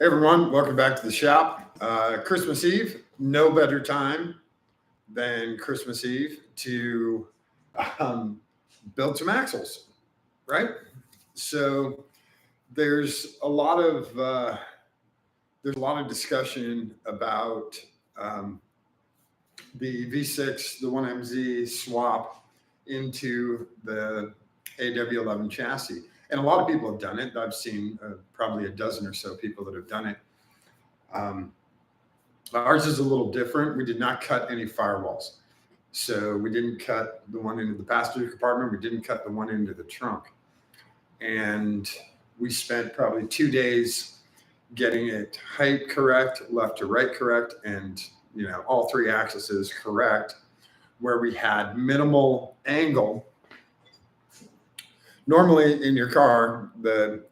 Hey everyone, welcome back to the shop. Christmas Eve, no better time than Christmas Eve to um, build some axles, right? So there's a lot of discussion about um, the V6, the 1MZ swap into the AW11 chassis. And a lot of people have done it. I've seen probably a dozen or so people that have done it. Ours is a little different. We did not cut any firewalls. So we didn't cut the one into the passenger compartment. We didn't cut the one into the trunk. And we spent probably 2 days getting it height correct, left to right correct, and all three axes correct, where we had minimal angle. Normally in your car, the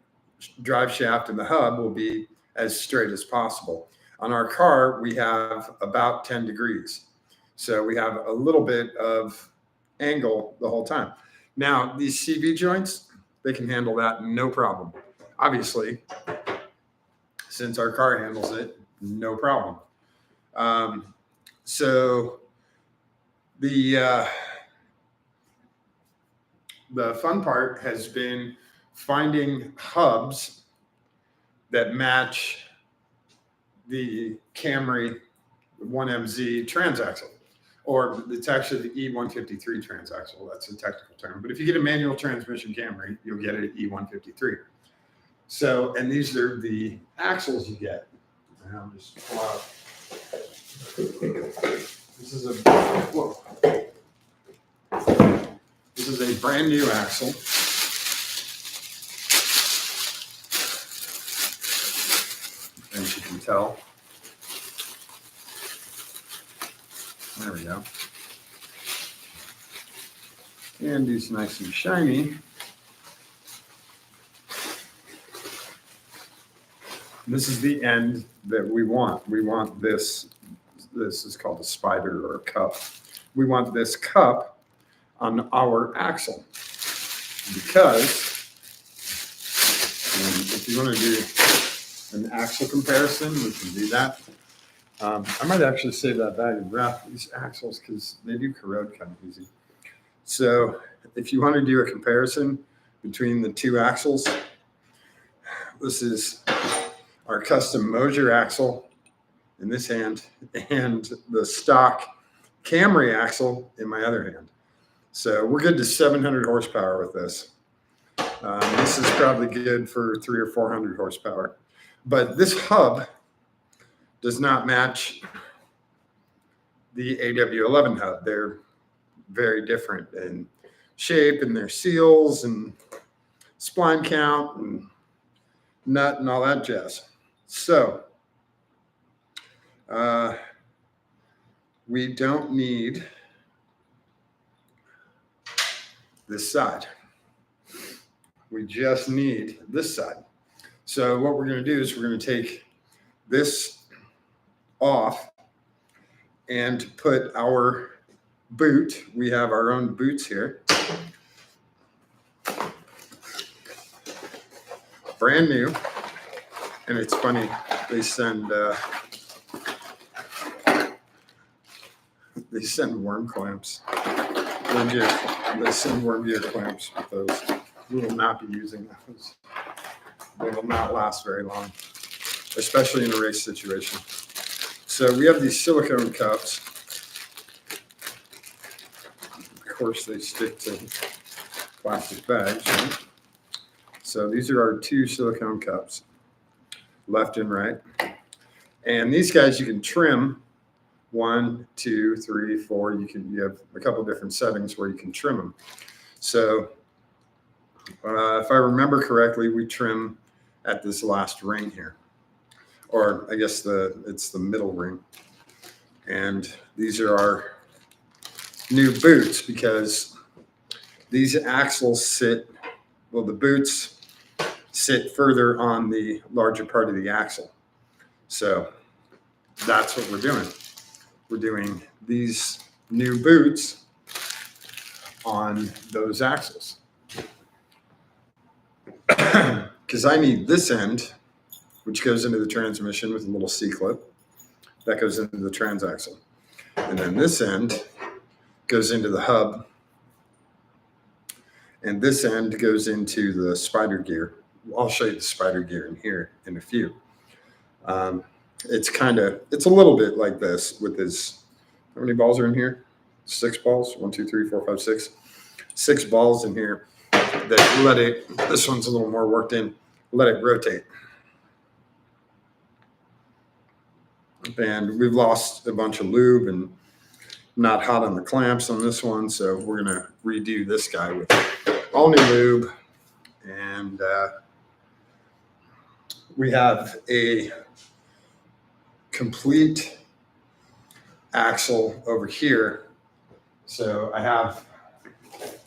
drive shaft and the hub will be as straight as possible. On our car, we have about 10 degrees. So we have a little bit of angle the whole time. Now, these CV joints, they can handle that no problem. Obviously, since our car handles it, no problem. So the fun part has been finding hubs that match the Camry 1MZ transaxle, or it's actually the E153 transaxle. That's a technical term. But if you get a manual transmission Camry, you'll get it at E153. So, and these are the axles you get. And I'll just pull out. This is a brand new axle. As you can tell. There we go. And it's nice and shiny. This is the end that we want. We want this. This is called a spider or a cup. We want this cup on our axle because if you want to do an axle comparison, we can do that. I might actually save that bag and wrap these axles because they do corrode kind of easy. So if you want to do a comparison between the two axles, this is our custom Mosier axle in this hand and the stock Camry axle in my other hand. So we're good to 700 horsepower with this. This is probably good for 300 or 400 horsepower. But this hub does not match the AW11 hub. They're very different in shape and their seals and spline count and nut and all that jazz. So we don't need this side. We just need this side. So what we're going to do is we're going to take this off and put our boot. We have our own boots here. Brand new. And it's funny, they send worm clamps. They send worm gear clamps with those. We will not be using those. They will not last very long, especially in a race situation. So we have these silicone cups. Of course, they stick to plastic bags, right? So these are our two silicone cups, left and right. And these guys you can trim 1, 2, 3, 4. You have a couple different settings where you can trim them. So if I remember correctly, we trim at this last ring here, or I guess it's the middle ring. And these are our new boots because these axles the boots sit further on the larger part of the axle. So that's what we're doing. We're doing these new boots on those axles. Because I need this end which goes into the transmission with a little C-clip. That goes into the transaxle. And then this end goes into the hub. And this end goes into the spider gear. I'll show you the spider gear in here in a few. It's a little bit like this with this. How many balls are in here? 6 balls. 1, 2, 3, 4, 5, 6. 6 balls in here that let it, this one's a little more worked in, let it rotate. And we've lost a bunch of lube and not hot on the clamps on this one. So we're going to redo this guy with all new lube. And we have a complete axle over here. So I have,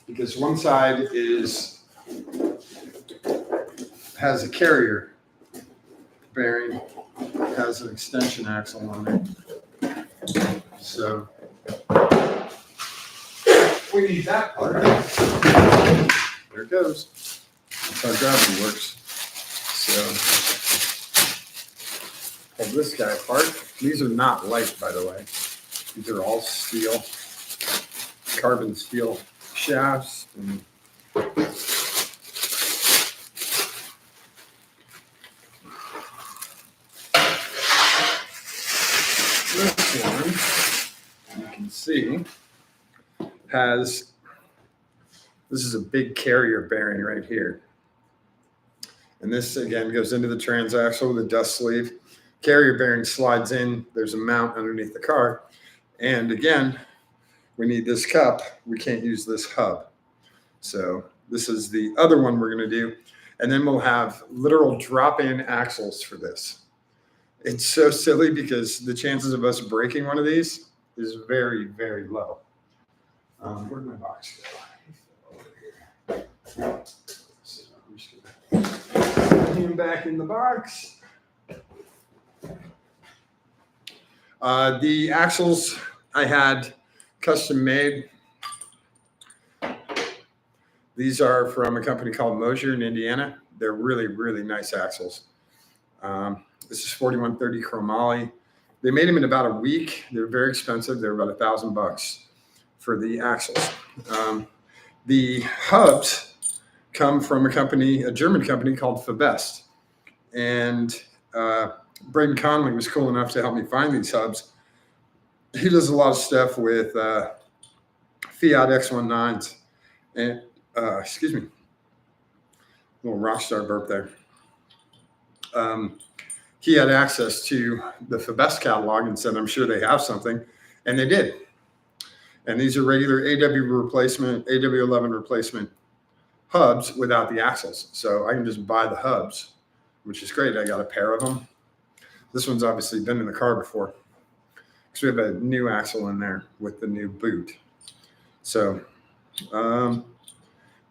because one side has a carrier bearing, has an extension axle on it. So we need that part. There it goes. That's how gravity works. So pull this guy apart. These are not light, by the way. These are all steel, carbon steel shafts. And this one, you can see, this is a big carrier bearing right here. And this, again, goes into the transaxle with a dust sleeve. Carrier bearing slides in. There's a mount underneath the car. And again, we need this cup. We can't use this hub. So this is the other one we're going to do. And then we'll have literal drop-in axles for this. It's so silly because the chances of us breaking one of these is very, very low. Where'd my box go? Over here. So I'm just going to put him back in the box. The axles I had custom made. These are from a company called Mosier in Indiana. They're really, really nice axles. This is 4130 chromoly. They made them in about a week. They're very expensive. They're about $1,000 for the axles. The hubs come from a German company called Fabest. And Braden Conley was cool enough to help me find these hubs. He does a lot of stuff with Fiat X19s. And, excuse me, little rock star burp there. He had access to the Fabest catalog and said, I'm sure they have something. And they did. And these are regular AW11 replacement hubs without the axles. So I can just buy the hubs, which is great. I got a pair of them. This one's obviously been in the car before because we have a new axle in there with the new boot. So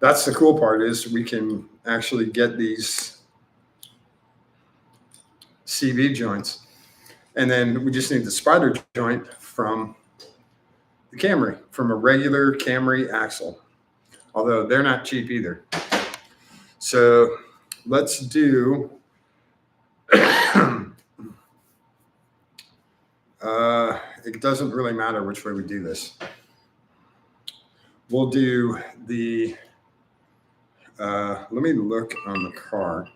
that's the cool part, is we can actually get these CV joints. And then we just need the spider joint from the Camry, from a regular Camry axle, although they're not cheap either. So let's do, it doesn't really matter which way we do this. We'll do the, let me look on the car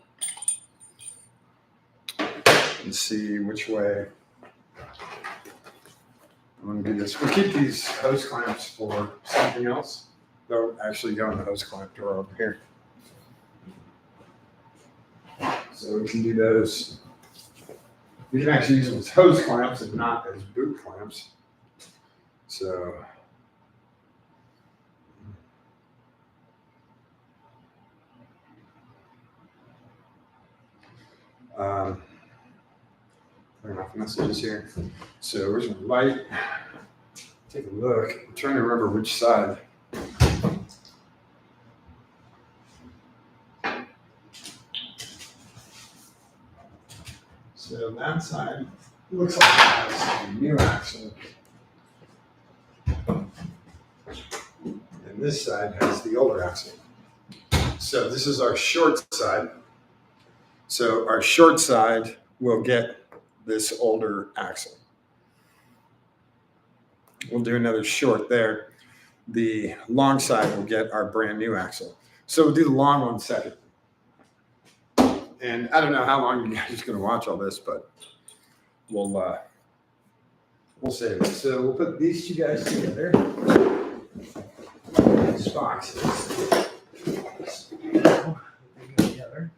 and see which way I'm going to do this. We'll keep these hose clamps for something else. They'll actually go in the hose clamp drawer over here. So we can do those. We can actually use them as hose clamps and not as boot clamps. So turn off messages here. So where's my light? Take a look. I'm trying to remember which side. So that side looks like it has a new axle. And this side has the older axle. So this is our short side. So our short side will get this older axle. We'll do another short there. The long side will get our brand new axle. So we'll do the long one second. And I don't know how long you guys are going to watch all this, but we'll save it. So we'll put these two guys together. These boxes. Together.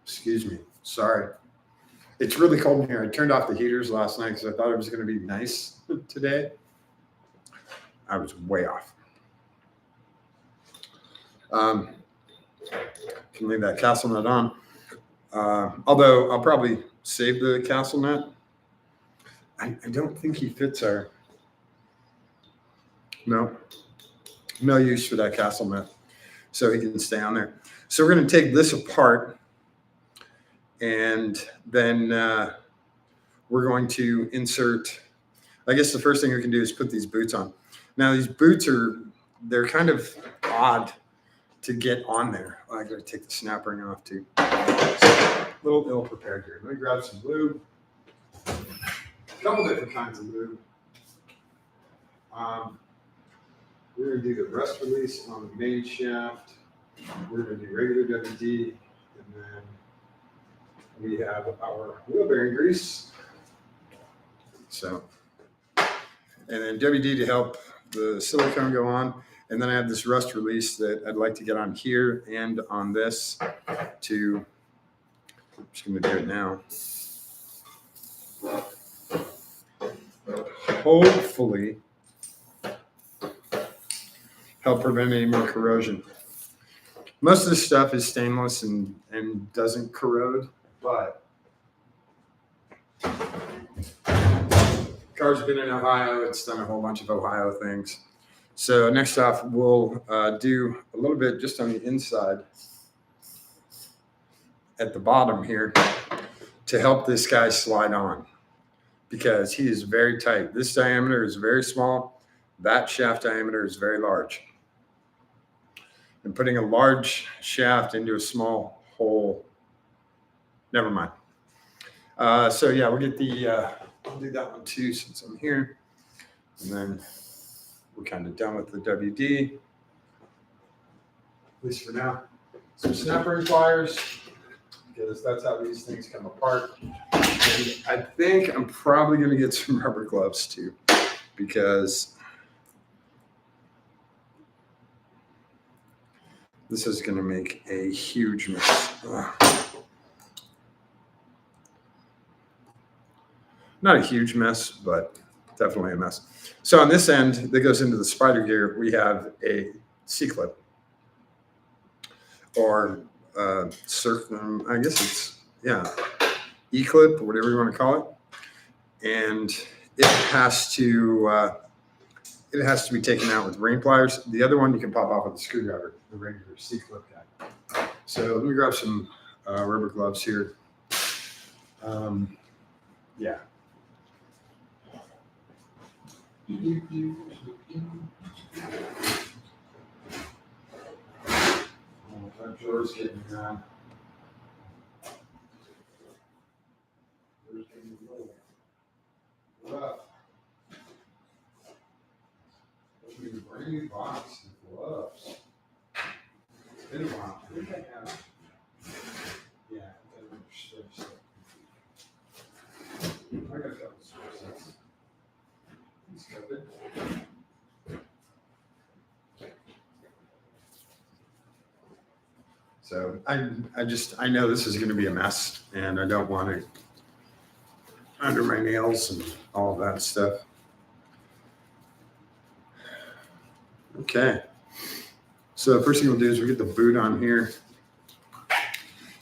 Excuse me. Sorry. It's really cold in here. I turned off the heaters last night because I thought it was going to be nice today. I was way off. Can leave that castle nut on. Although I'll probably save the castle nut. I don't think he fits our. No use for that castle nut. So he can stay on there. So we're going to take this apart. And then we're going to insert, I guess the first thing we can do is put these boots on. Now these boots they're kind of odd to get on there. I got to take the snap ring off too. So, a little ill prepared here. Let me grab some lube. A couple different kinds of lube. We're going to do the rust release on the main shaft. We're going to do regular WD, and then we have our wheel bearing grease. So, and then WD to help the silicone go on. And then I have this rust release that I'd like to get on here and on this I'm just going to do it now. Hopefully help prevent any more corrosion. Most of this stuff is stainless and doesn't corrode, but car's been in Ohio. It's done a whole bunch of Ohio things. So next off, we'll do a little bit just on the inside at the bottom here to help this guy slide on because he is very tight. This diameter is very small. That shaft diameter is very large. And putting a large shaft into a small hole, never mind. So yeah, we'll get I'll do that one too since I'm here. And then we're kind of done with the WD, at least for now. Some snap ring pliers, because that's how these things come apart. And I think I'm probably going to get some rubber gloves too, because this is going to make a huge mess. Not a huge mess, but definitely a mess. So on this end that goes into the spider gear, we have a C-clip or circum, I guess it's, E-clip or whatever you want to call it. And it has to be taken out with ring pliers. The other one you can pop off with a screwdriver, the regular C-clip guy. So let me grab some rubber gloves here. Yeah. I'm sure it's getting rough. There's a brand new box of gloves. It's been a while. I think I have. Yeah, I got a couple of sets. He's covered. So I know this is going to be a mess, and I don't want it under my nails and all of that stuff. Okay. So the first thing we'll do is we'll get the boot on here.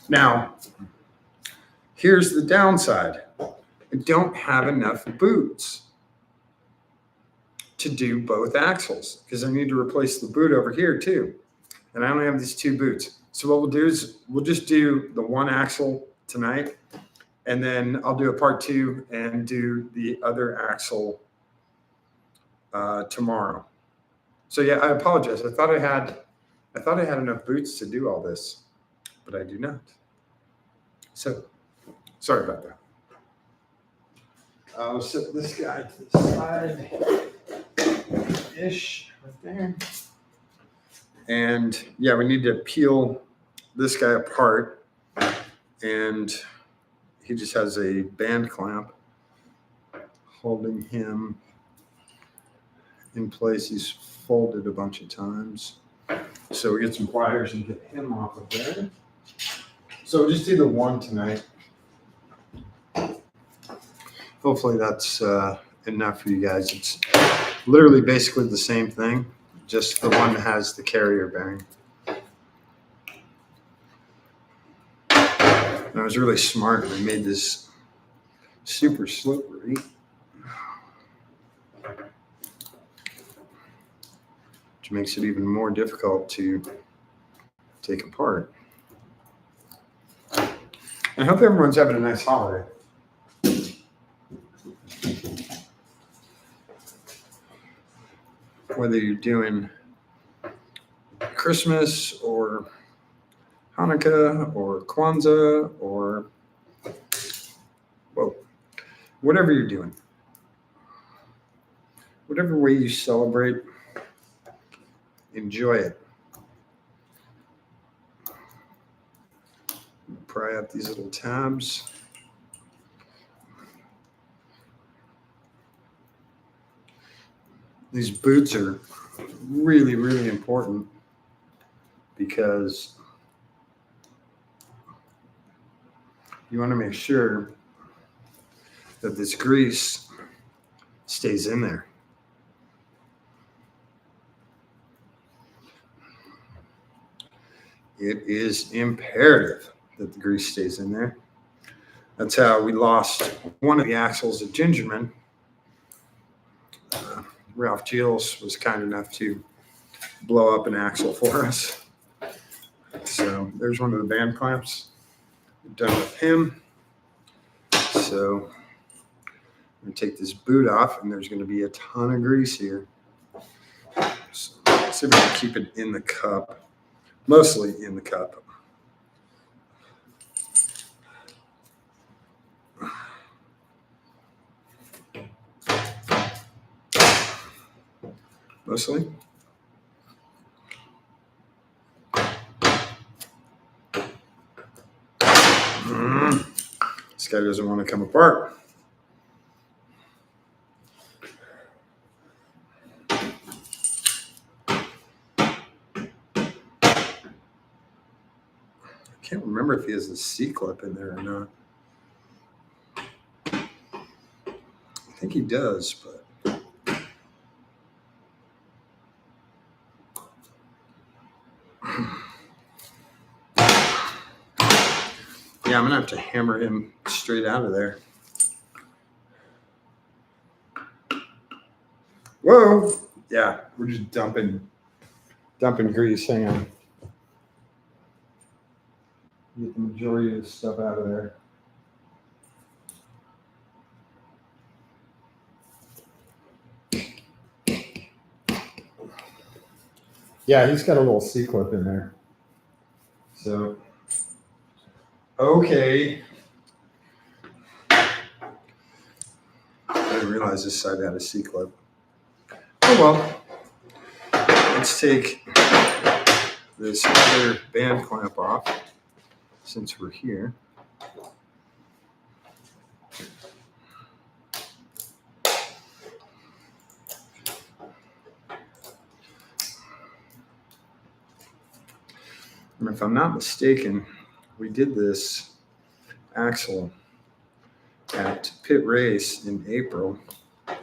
Now, here's the downside. I don't have enough boots to do both axles because I need to replace the boot over here too. And I only have these two boots. So what we'll do is we'll just do the one axle tonight, and then I'll do a part two and do the other axle tomorrow. So yeah, I apologize. I thought I thought I had enough boots to do all this, but I do not. So, sorry about that. I'll set this guy to the side-ish, right there. And yeah, we need to peel this guy apart, and he just has a band clamp holding him in place. He's folded a bunch of times. So we get some pliers and get him off of there. So we'll just do the one tonight. Hopefully that's enough for you guys. It's literally basically the same thing, just the one that has the carrier bearing. And I was really smart. I made this super slippery. Which makes it even more difficult to take apart. I hope everyone's having a nice holiday. Whether you're doing Christmas or Hanukkah or Kwanzaa or, well, whatever you're doing, whatever way you celebrate, enjoy it. Pry out these little tabs. These boots are really, really important because you want to make sure that this grease stays in there. It is imperative that the grease stays in there. That's how we lost one of the axles at Gingerman. Ralph Gilles was kind enough to blow up an axle for us. So there's one of the band clamps. We're done with him. So I'm going to take this boot off, and there's going to be a ton of grease here. So let's see if we can keep it in the cup, mostly in the cup. Mostly. This guy doesn't want to come apart. I can't remember if he has a C-clip in there or not. I think he does, but yeah, I'm going to have to hammer him straight out of there. Whoa. Yeah, we're just dumping grease. Hang on. Get the majority of the stuff out of there. Yeah, he's got a little C-clip in there. So, okay. I didn't realize this side had a C-clip. Oh well. Let's take this other band clamp off since we're here. And if I'm not mistaken, we did this axle at Pit Race in April. God,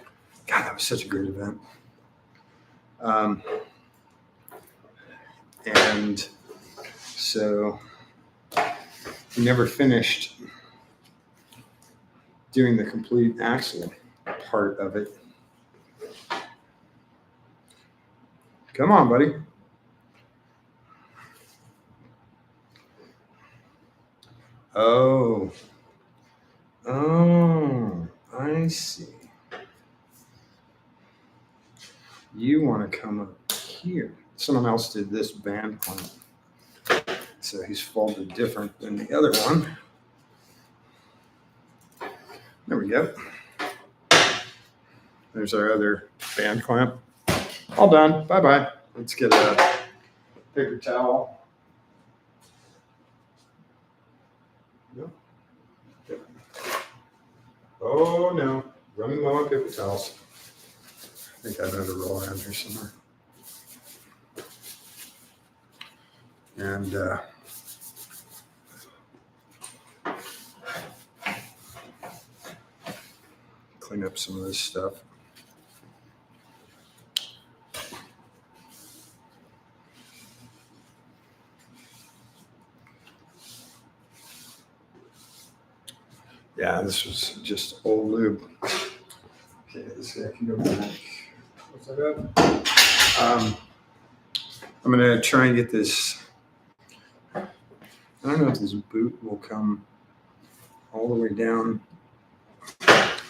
that was such a great event. And so we never finished doing the complete axle part of it. Come on, buddy. Oh, I see. You want to come up here. someone else did this band clamp. So he's folded different than the other one. There we go. There's our other band clamp. All done. Bye-bye. Let's get a paper towel. No. Oh no, running low on paper towels. I think I better roll around here somewhere. And clean up some of this stuff. Yeah, this was just old lube. Okay, this guy can go back. What's that up? I'm gonna try and get this. I don't know if this boot will come all the way down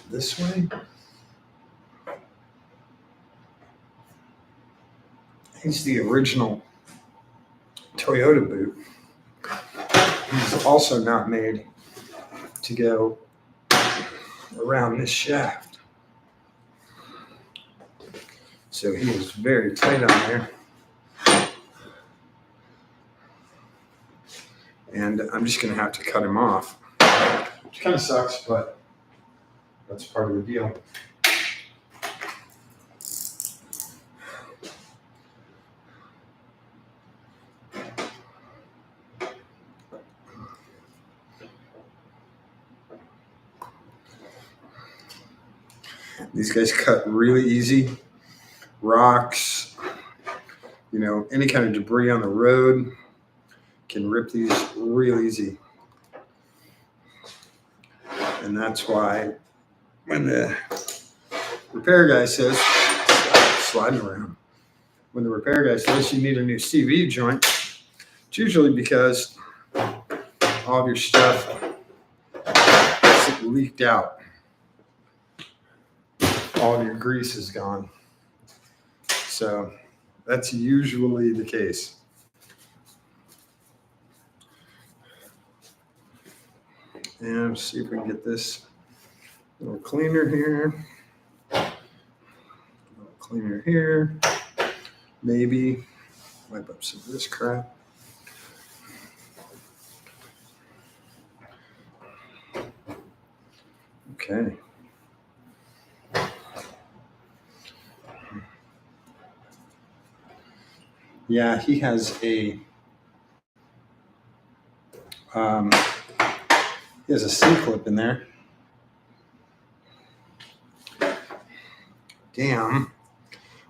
this way. He's the original Toyota boot. He's also not made to go around this shaft. So he is very tight on there. And I'm just going to have to cut him off, which kind of sucks, but that's part of the deal. These guys cut really easy. Rocks, you know, any kind of debris on the road can rip these real easy. And that's why when the repair guy says, sliding around, when the repair guy says you need a new CV joint, it's usually because all of your stuff is leaked out. All of your grease is gone. So that's usually the case. And let's see if we can get this a little cleaner here. A little cleaner here. Maybe wipe up some of this crap. Okay. Yeah, he has a C-clip in there. Damn.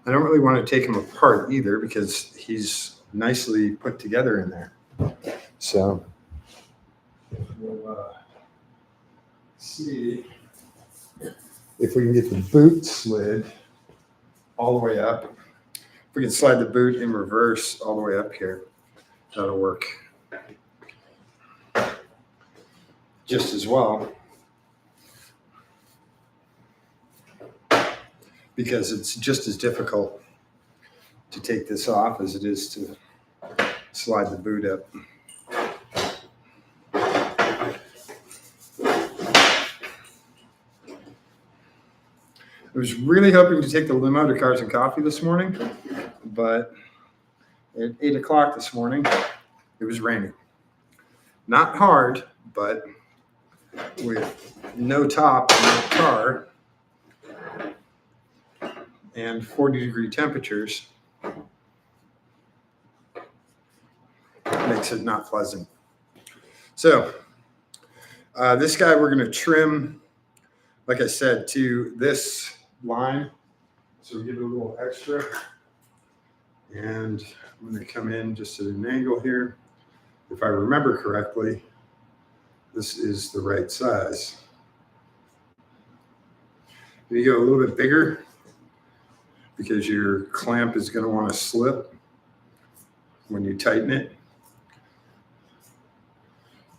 I don't really want to take him apart either because he's nicely put together in there. So we'll see if we can get the boot slid all the way up. We can slide the boot in reverse all the way up here. That'll work just as well because it's just as difficult to take this off as it is to slide the boot up. I was really hoping to take the limo to Cars and Coffee this morning, but at 8 o'clock this morning, it was raining. Not hard, but with no top in the car and 40-degree temperatures, makes it not pleasant. So this guy we're going to trim, like I said, to this line. So we give it a little extra. And I'm going to come in just at an angle here. If I remember correctly, this is the right size. You go a little bit bigger because your clamp is going to want to slip when you tighten it.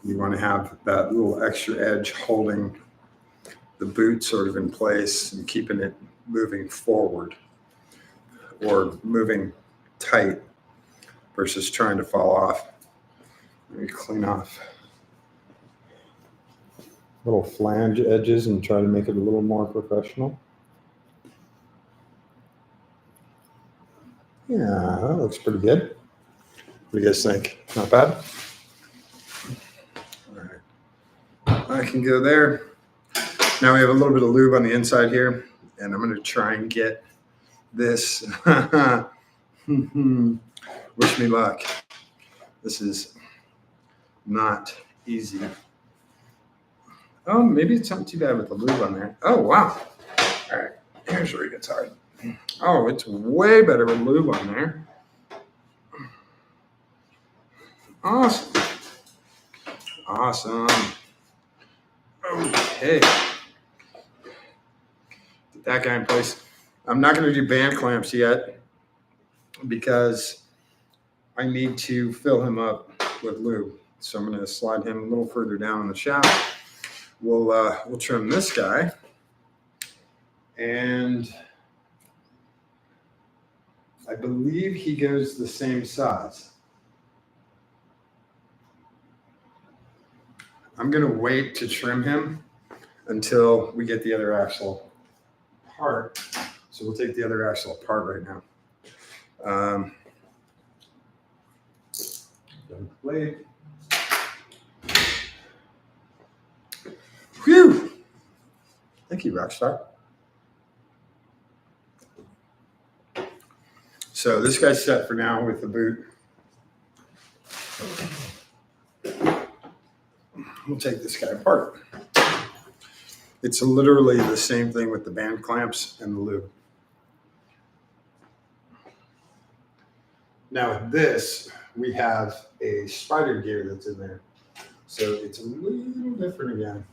You want to have that little extra edge holding the boot sort of in place and keeping it moving forward or moving tight versus trying to fall off. Let me clean off little flange edges and try to make it a little more professional. Yeah, that looks pretty good. What do you guys think? Not bad? All right. I can go there. Now we have a little bit of lube on the inside here, and I'm going to try and get this. Wish me luck. This is not easy. Oh, maybe it's not too bad with the lube on there. Oh, wow. All right. Here's where it gets hard. Oh, it's way better with lube on there. Awesome. Awesome. Okay. Get that guy in place. I'm not going to do band clamps yet because I need to fill him up with lube. So I'm going to slide him a little further down in the shaft. We'll trim this guy. And I believe he goes the same size. I'm going to wait to trim him until we get the other axle apart. So we'll take the other axle apart right now. Blade. Whew! Thank you, Rockstar. So this guy's set for now with the boot. We'll take this guy apart. It's literally the same thing with the band clamps and the lube. Now with this, we have a spider gear that's in there. So it's a little different again.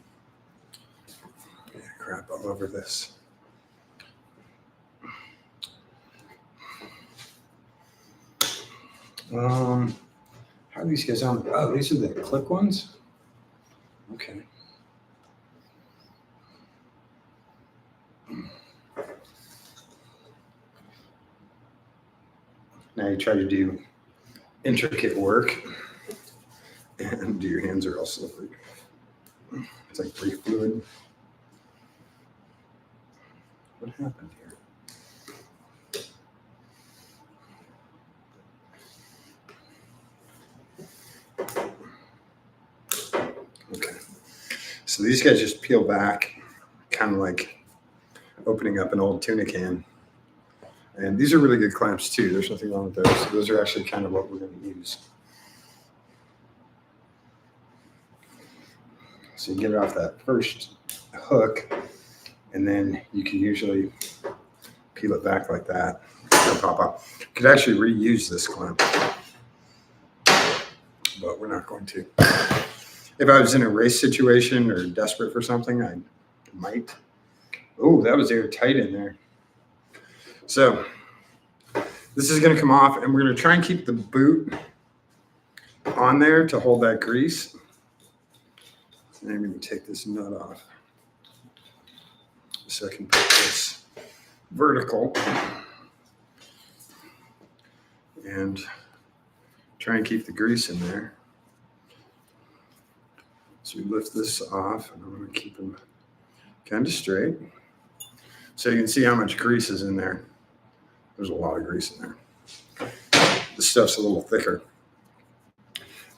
Yeah, crap all over this. How are these guys on? Oh, these are the click ones? Okay. Now you try to do intricate work and your hands are all slippery. It's like brake fluid. What happened here? Okay. So these guys just peel back, kind of like opening up an old tuna can. And these are really good clamps too. There's nothing wrong with those. Those are actually kind of what we're going to use. So you get it off that first hook, and then you can usually peel it back like that. It'll pop up. You could actually reuse this clamp, but we're not going to. If I was in a race situation or desperate for something, I might. Oh, that was airtight in there. So this is going to come off, and we're going to try and keep the boot on there to hold that grease. And I'm going to take this nut off so I can put this vertical and try and keep the grease in there. So we lift this off, and I'm going to keep them kind of straight. So you can see how much grease is in there. There's a lot of grease in there. This stuff's a little thicker.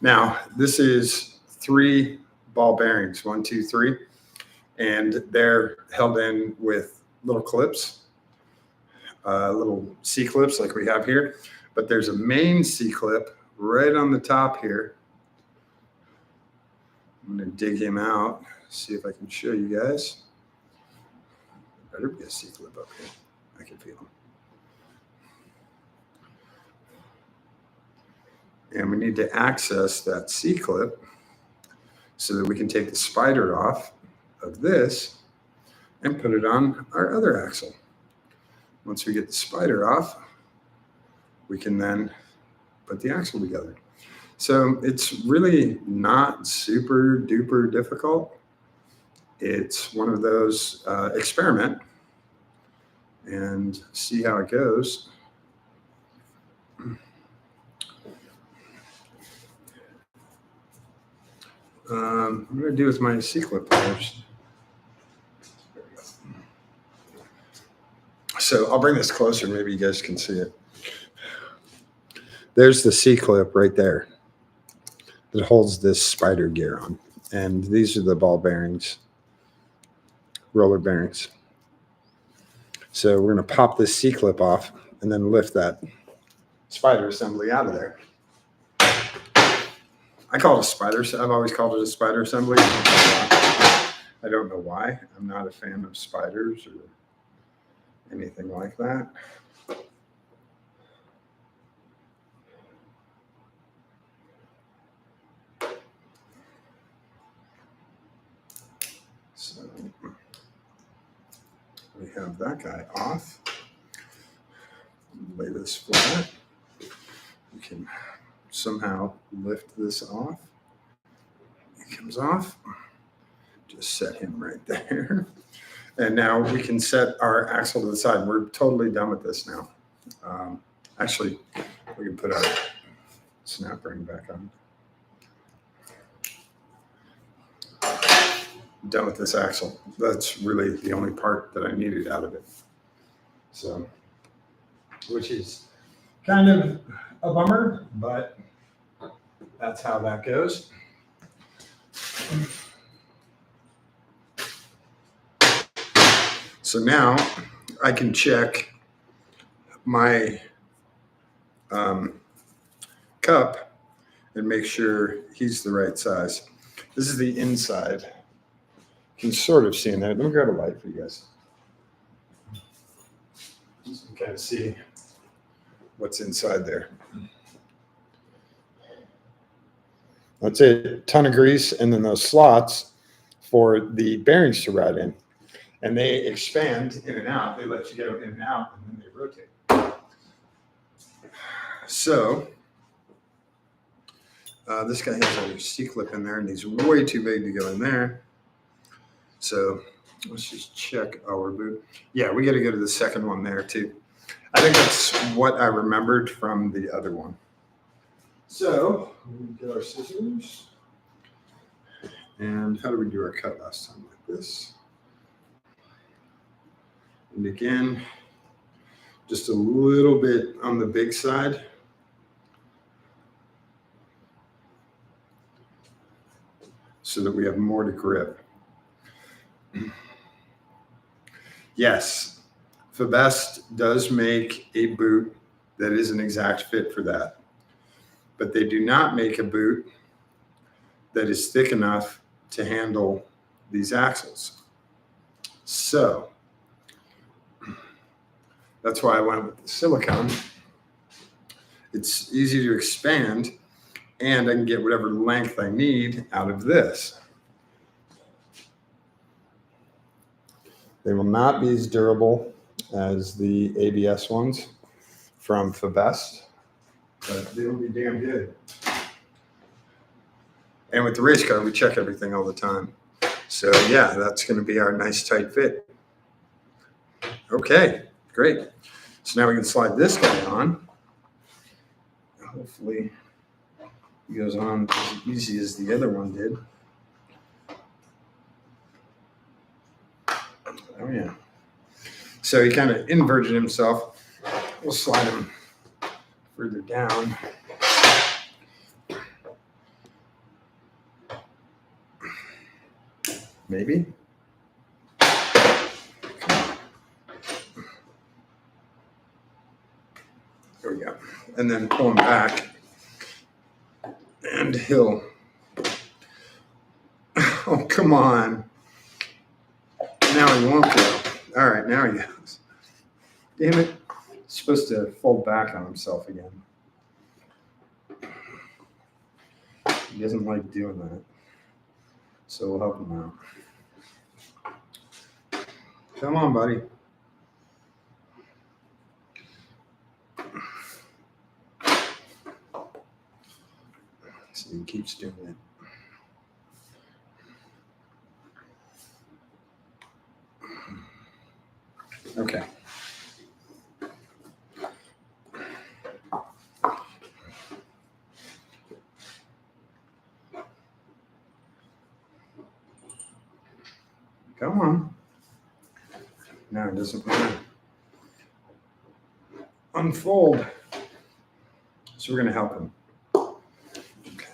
Now, this is 3 ball bearings, 1, 2, 3, and they're held in with little clips, little C-clips like we have here. But there's a main C-clip right on the top here. I'm going to dig him out, see if I can show you guys. Better be a C-clip up here. I can feel him. And we need to access that C-clip so that we can take the spider off of this and put it on our other axle. Once we get the spider off, we can then put the axle together. So it's really not super duper difficult. It's one of those experiment and see how it goes. What do I do with my C-clip pliers? There we go. So I'll bring this closer. Maybe you guys can see it. There's the C-clip right there that holds this spider gear on. And these are the ball bearings, roller bearings. So we're going to pop this C-clip off and then lift that spider assembly out of there. I call it a spider. I've always called it a spider assembly. I don't know why. I'm not a fan of spiders or anything like that. So we have that guy off. Lay this flat. We can somehow lift this off. He comes off. Just set him right there. And now we can set our axle to the side. We're totally done with this now. Actually, we can put our snap ring back on. Done with this axle. That's really the only part that I needed out of it. So, which is kind of a bummer, but that's how that goes. So now I can check my cup and make sure he's the right size. This is the inside. You can sort of see in there. Let me grab a light for you guys. So you can kind of see what's inside there. I'd say a ton of grease and then those slots for the bearings to ride in. And they expand in and out. They let you go in and out, and then they rotate. So this guy has a C-clip in there, and he's way too big to go in there. So let's just check our boot. Yeah, we got to go to the second one there, too. I think that's what I remembered from the other one. So we get our scissors. And how did we do our cut last time? Like this. And again, just a little bit on the big side. So that we have more to grip. Yes, Fabest does make a boot that is an exact fit for that. But they do not make a boot that is thick enough to handle these axles. So that's why I went with the silicone. It's easy to expand, and I can get whatever length I need out of this. They will not be as durable as the ABS ones from Fabest, but they will be damn good. And with the race car, we check everything all the time. So yeah, that's going to be our nice tight fit. Okay, great. So now we can slide this guy on. Hopefully he goes on as easy as the other one did. Oh yeah. So he kind of inverted himself. We'll slide him further down. Maybe. There we go. And then pull him back. And he'll. Oh, come on. Now he won't go. All right, now he goes. Damn it. He's supposed to fold back on himself again. He doesn't like doing that. So we'll help him out. Come on, buddy. So he keeps doing it. Okay. Come on. No, it doesn't want to unfold. So we're going to help him. Okay.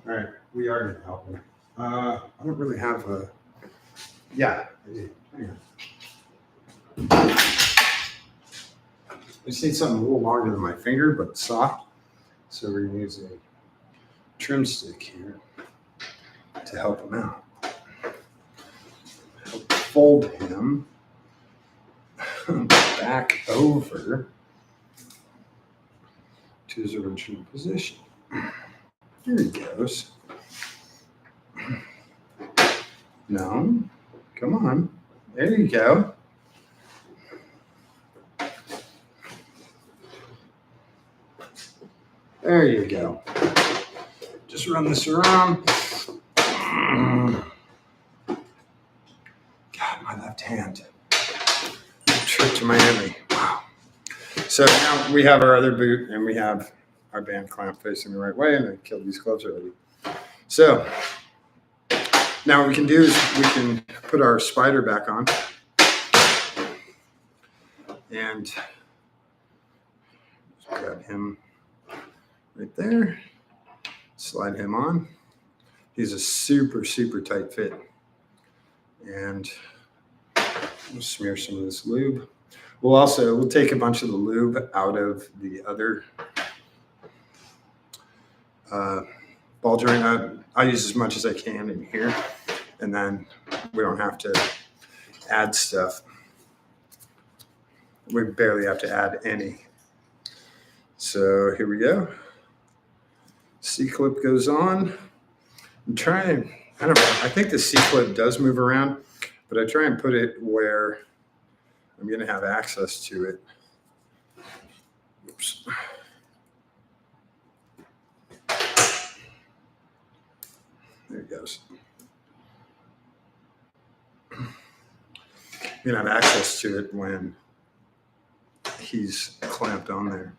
All right, we are going to help him. I don't really have a. Yeah. Hang on. I just need something a little longer than my finger, but soft. So we're going to use a trim stick here to help him out. Help fold him back over to his original position. Here he goes. No, come on. There you go. There you go. Just run this around. God, my left hand. Trip to Miami. Wow. So now we have our other boot and we have our band clamp facing the right way, and I killed these gloves already. So now what we can do is we can put our spider back on and grab him right there, slide him on. He's a super, super tight fit. And we'll smear some of this lube. We'll take a bunch of the lube out of the other ball joint. I use as much as I can in here, and then we don't have to add stuff. We barely have to add any. So here we go. C-clip goes on. I'm trying, I don't know, I think the C-clip does move around, but I try and put it where I'm going to have access to it. Oops. There it goes. I'm going to have access to it when he's clamped on there.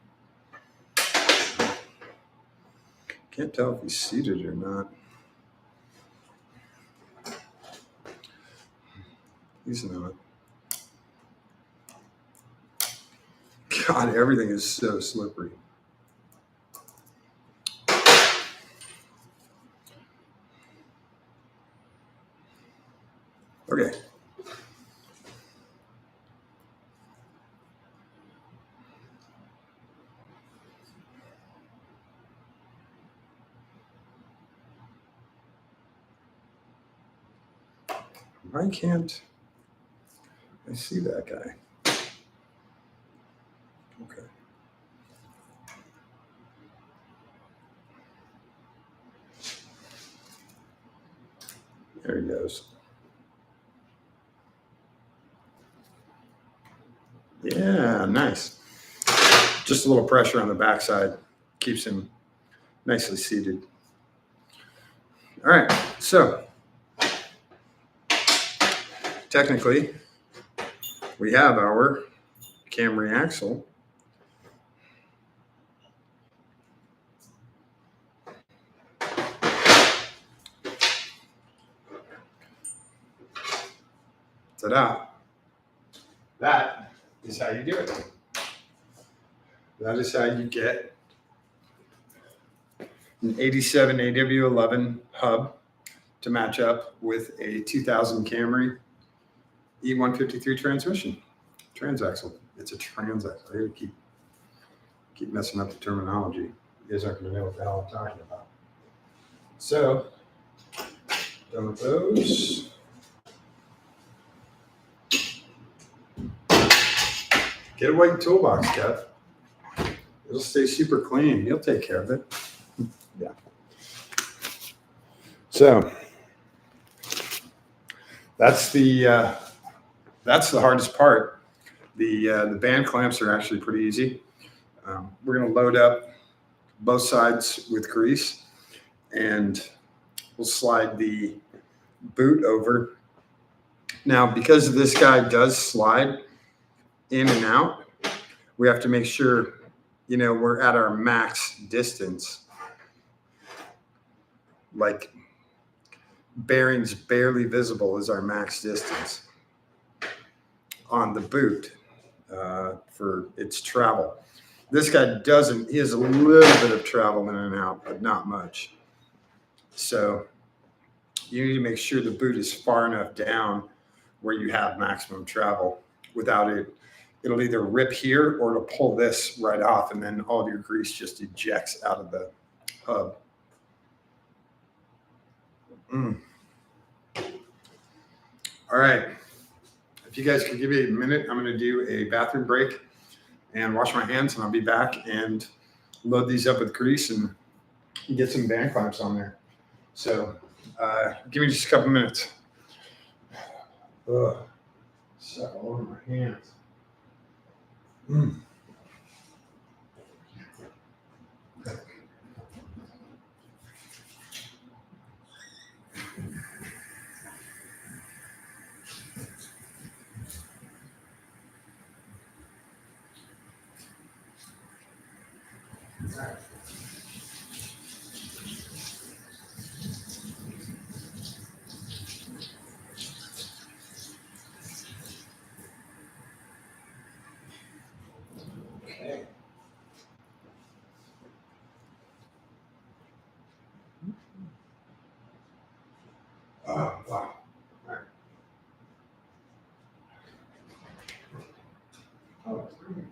Can't tell if he's seated or not. He's not. God, everything is so slippery. Okay. Why can't I see that guy? Okay. There he goes. Yeah, nice. Just a little pressure on the backside keeps him nicely seated. All right, so technically we have our Camry axle. Ta-da. That is how you do it. That is how you get an 87 AW11 hub to match up with a 2000 Camry E153 transmission. Transaxle. It's a transaxle. I gotta keep messing up the terminology. You guys aren't gonna know what the hell I'm talking about. So, done with those. Get a white toolbox, Kev. It'll stay super clean. You'll take care of it. Yeah. So that's the hardest part. The band clamps are actually pretty easy. We're going to load up both sides with grease, and we'll slide the boot over. Now, because this guy does slide in and out, we have to make sure, we're at our max distance. Like bearings barely visible is our max distance on the boot for its travel. This guy doesn't. He has a little bit of travel in and out, but not much. So you need to make sure the boot is far enough down where you have maximum travel without it. It'll either rip here or it'll pull this right off, and then all of your grease just ejects out of the hub. All right. If you guys could give me a minute, I'm going to do a bathroom break and wash my hands, and I'll be back and load these up with grease and get some band clamps on there. So give me just a couple minutes. Ugh. Stuck all over my hands. Okay. Oh, wow. All right. Oh, that's great.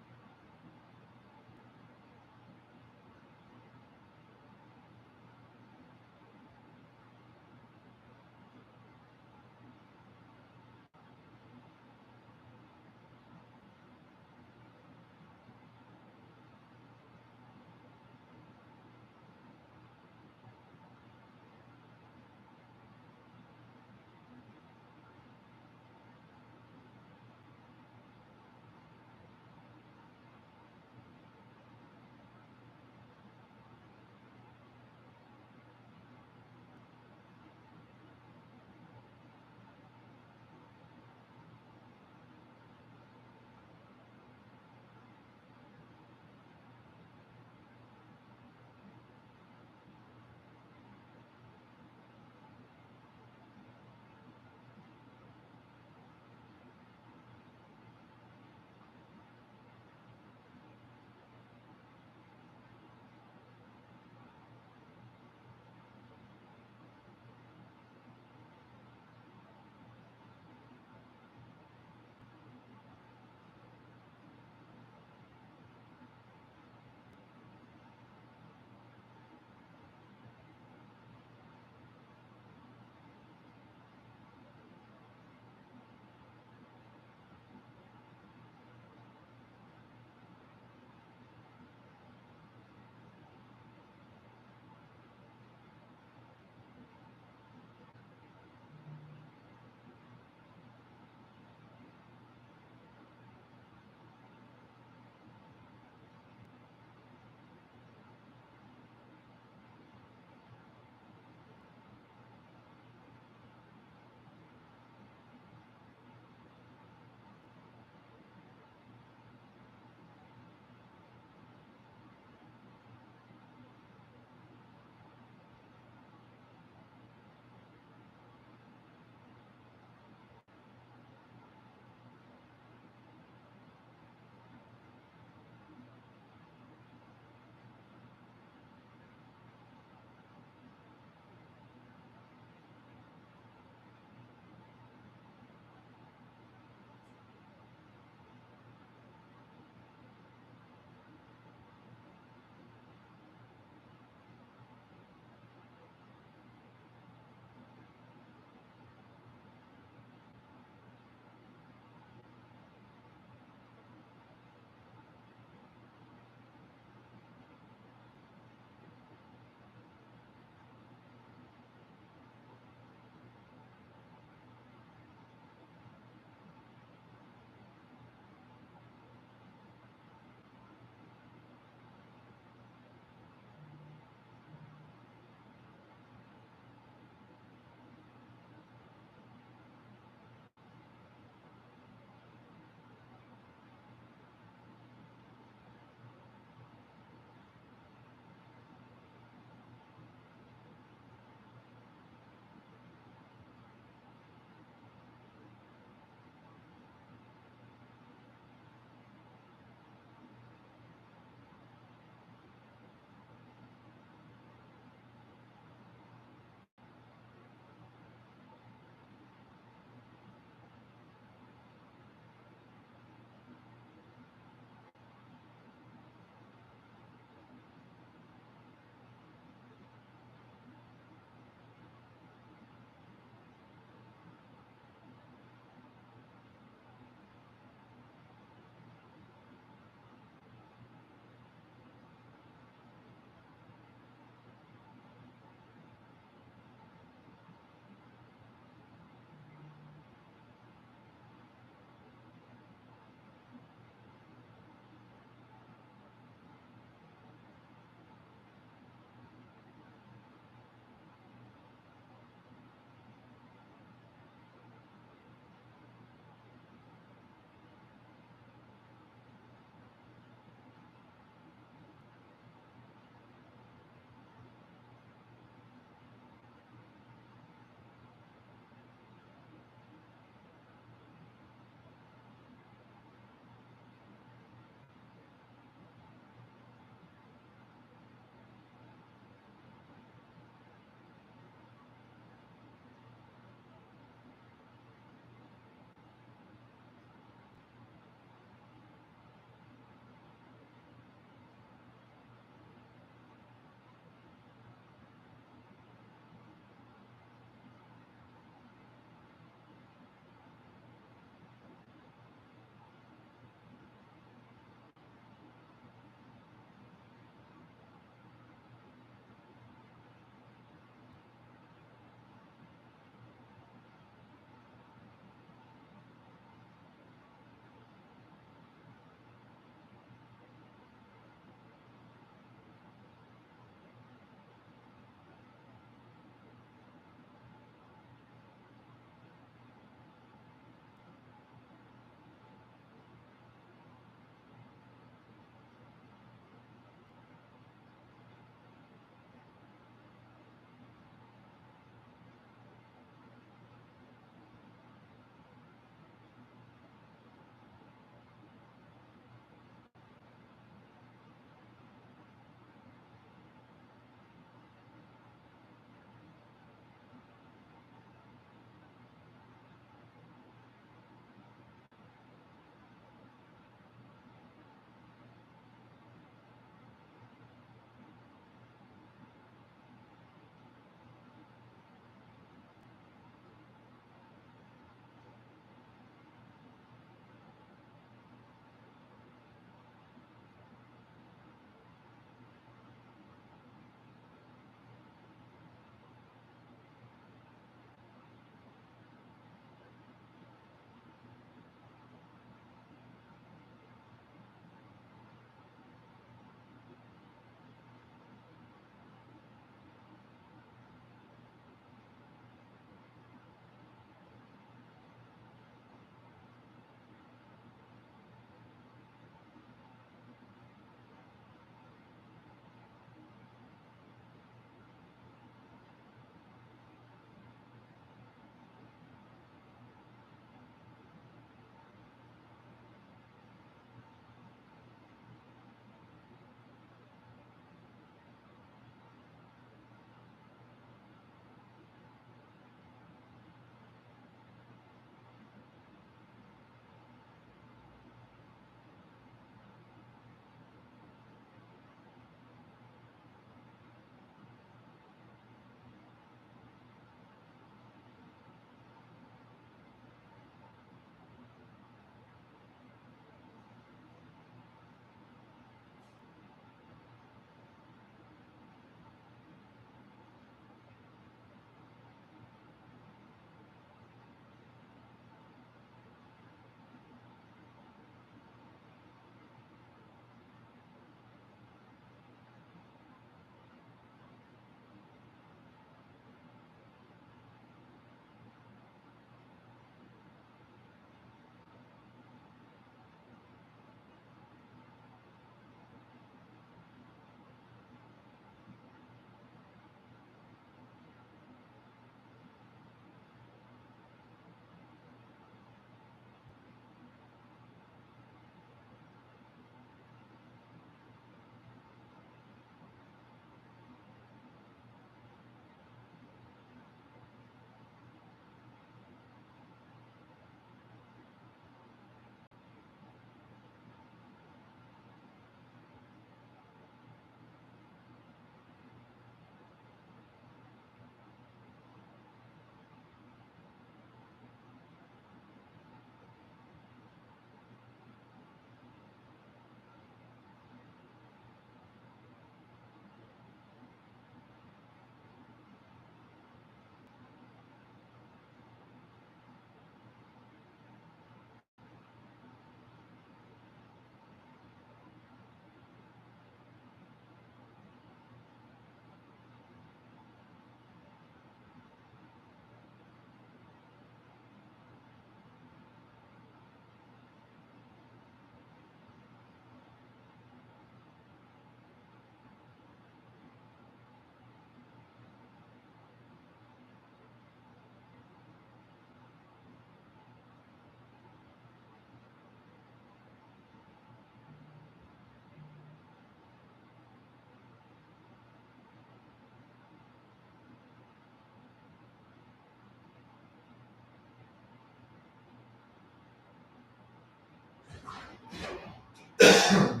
Okay,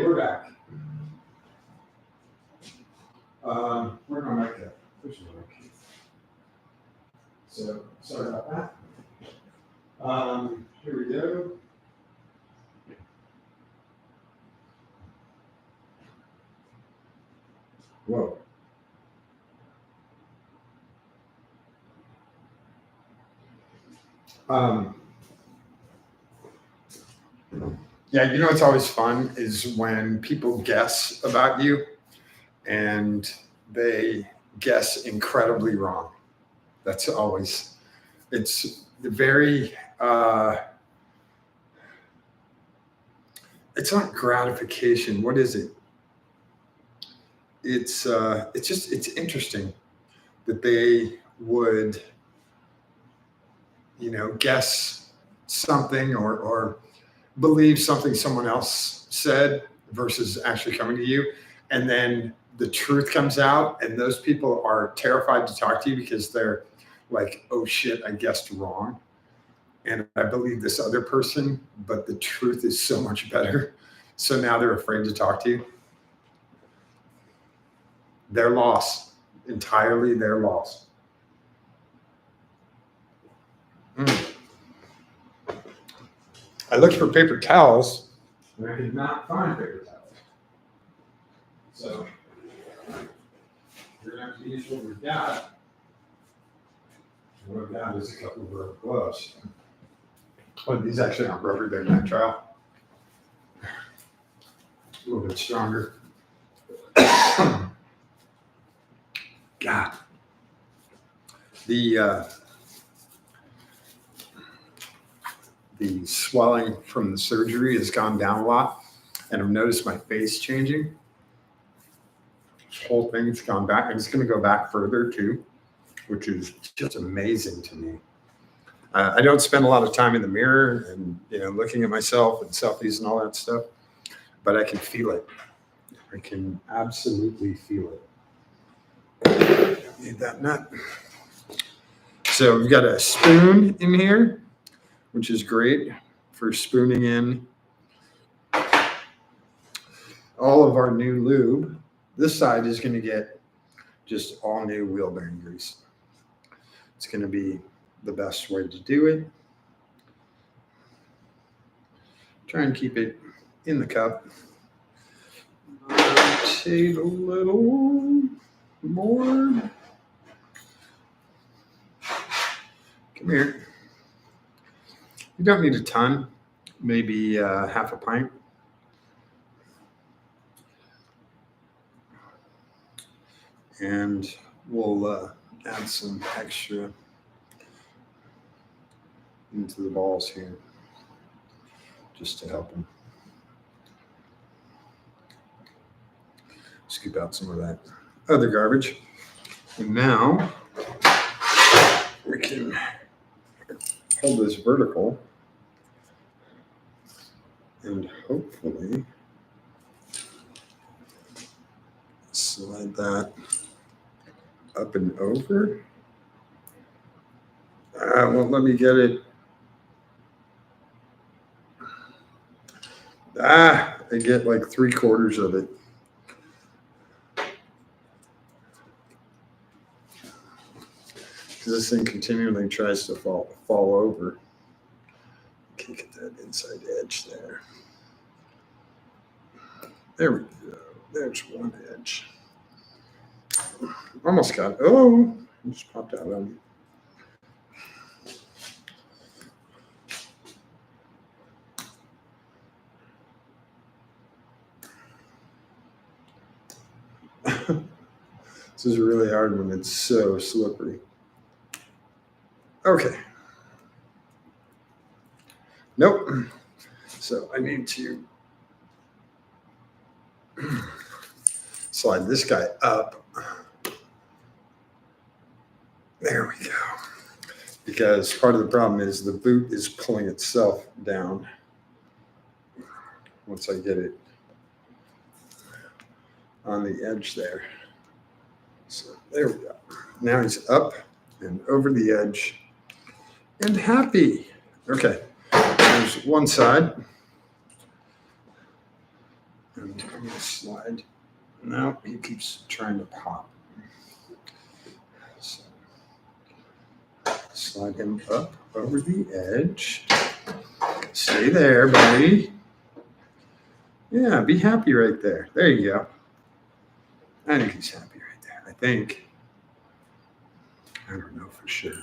we're back. We're going back to push the work. So sorry about that. Here we go. Whoa. Yeah, you know what's always fun is when people guess about you and they guess incredibly wrong. That's always, it's very, it's not gratification. What is it? It's just, it's interesting that they would, guess something or believe something someone else said versus actually coming to you. And then the truth comes out, and those people are terrified to talk to you because they're like, oh shit, I guessed wrong. And I believe this other person, but the truth is so much better. So now they're afraid to talk to you. Their loss, entirely their loss. I looked for paper towels, and I did not find paper towels. So we're going to have to use what we've got. What I've got is a couple of rubber gloves. Oh, these actually aren't rubber, they're nitrile. A little bit stronger. God. The swelling from the surgery has gone down a lot, and I've noticed my face changing. This whole thing's gone back, and it's going to go back further too, which is just amazing to me. I don't spend a lot of time in the mirror and looking at myself and selfies and all that stuff, but I can feel it. I can absolutely feel it. Need that nut. So we've got a spoon in here, which is great for spooning in all of our new lube. This side is going to get just all new wheel bearing grease. It's going to be the best way to do it. Try and keep it in the cup. Rotate a little more. Come here. You don't need a ton, maybe half a pint. And we'll add some extra into the balls here just to help them. Scoop out some of that other garbage. And now we can hold this vertical and hopefully slide that up and over. Well, let me get it. I get like 3/4 of it. Because this thing continually tries to fall over. Can't get that inside edge there. There we go. There's one edge. Almost got it. Oh, it just popped out on me. This is really hard when it's so slippery. Okay. Nope. So I need to slide this guy up. There we go. Because part of the problem is the boot is pulling itself down once I get it on the edge there. So there we go. Now he's up and over the edge and happy. Okay, there's one side. And I'm going to slide. No, he keeps trying to pop. So, slide him up over the edge. Stay there, buddy. Yeah, be happy right there. There you go. I think he's happy right there. I think. I don't know for sure.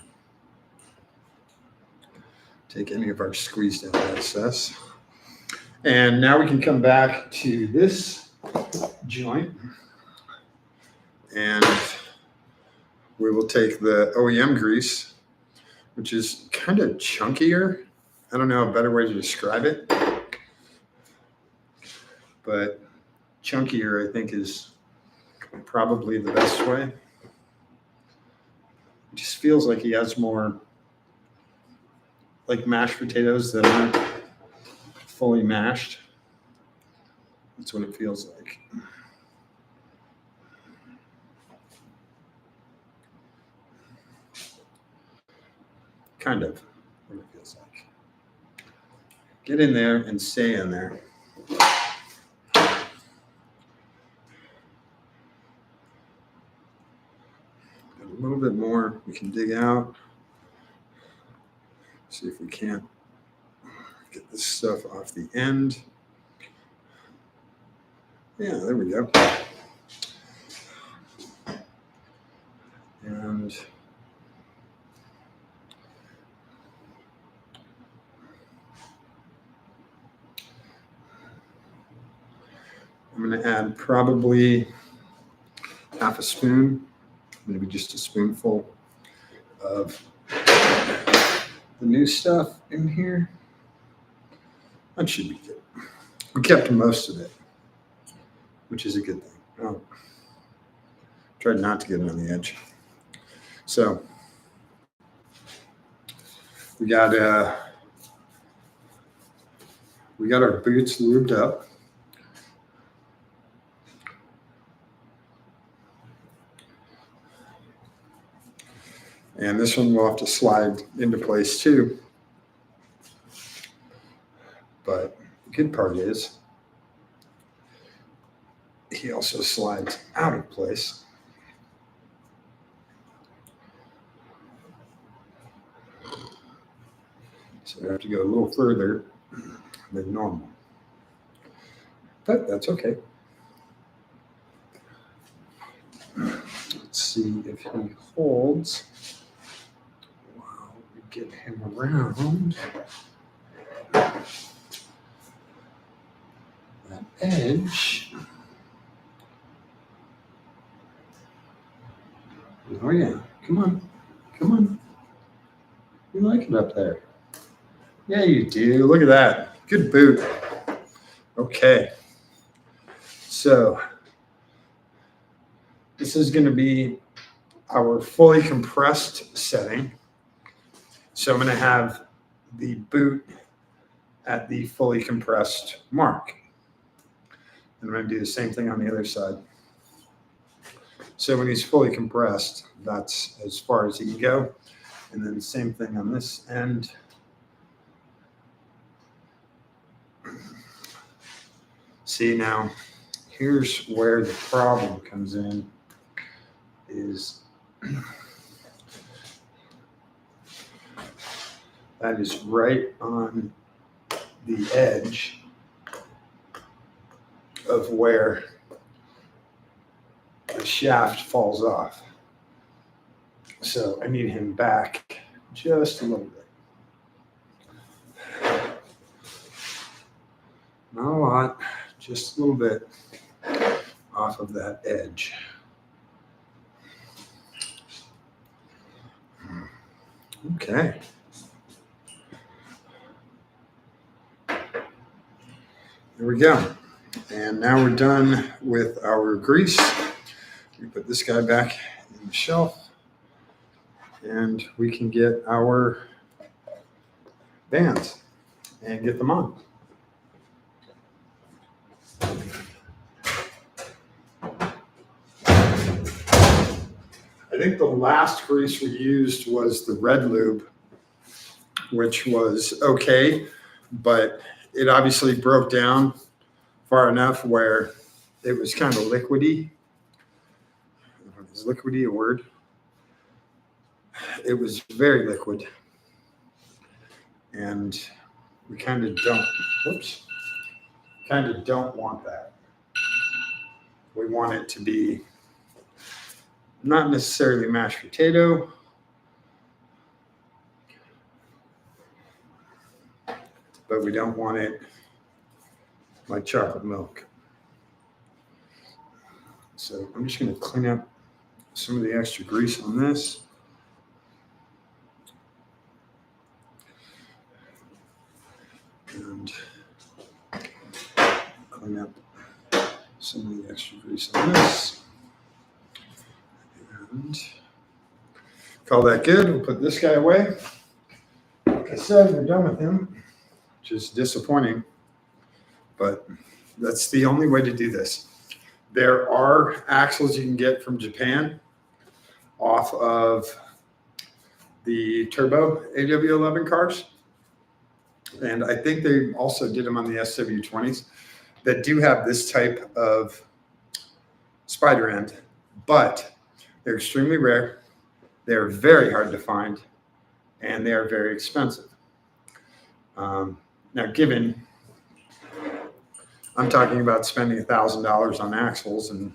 Take any of our squeezed out excess. And now we can come back to this joint. And we will take the OEM grease, which is kind of chunkier. I don't know a better way to describe it. But chunkier, I think, is probably the best way. It just feels like he has more like mashed potatoes that aren't fully mashed. That's what it feels like. Kind of what it feels like. Get in there and stay in there. A little bit more we can dig out. See if we can't get this stuff off the end. Yeah, there we go. And I'm going to add probably half a spoon, maybe just a spoonful of the new stuff in here. That should be good. We kept most of it, which is a good thing. Oh, tried not to get it on the edge. So we got our boots lubed up. And this one will have to slide into place too. But the good part is he also slides out of place. So we have to go a little further than normal. But that's okay. Let's see if he holds while we get him around that edge. Oh yeah, come on, come on. You like it up there. Yeah, you do. Look at that. Good boot. Okay. So this is going to be our fully compressed setting. So I'm going to have the boot at the fully compressed mark. And I'm going to do the same thing on the other side. So when he's fully compressed, that's as far as he can go. And then the same thing on this end. See, now, here's where the problem comes in, is that is right on the edge of where the shaft falls off. So I need him back just a little bit. Not a lot, just a little bit off of that edge. Okay. There we go. And now we're done with our grease. We put this guy back in the shelf and we can get our bands and get them on. I think the last grease we used was the red lube, which was okay, but it obviously broke down far enough where it was kind of liquidy. Is liquidy a word? It was very liquid. And we kind of don't want that. We want it to be not necessarily mashed potato, but we don't want it like chocolate milk. So I'm just going to clean up some of the extra grease on this. And clean up some of the extra grease on this. And call that good. We'll put this guy away. Like I said, we're done with him, which is disappointing, but that's the only way to do this. There are axles you can get from Japan off of the turbo AW11 cars. And I think they also did them on the SW20s that do have this type of spider end, but they're extremely rare. They're very hard to find, and they are very expensive. Now, given I'm talking about spending $1,000 on axles, and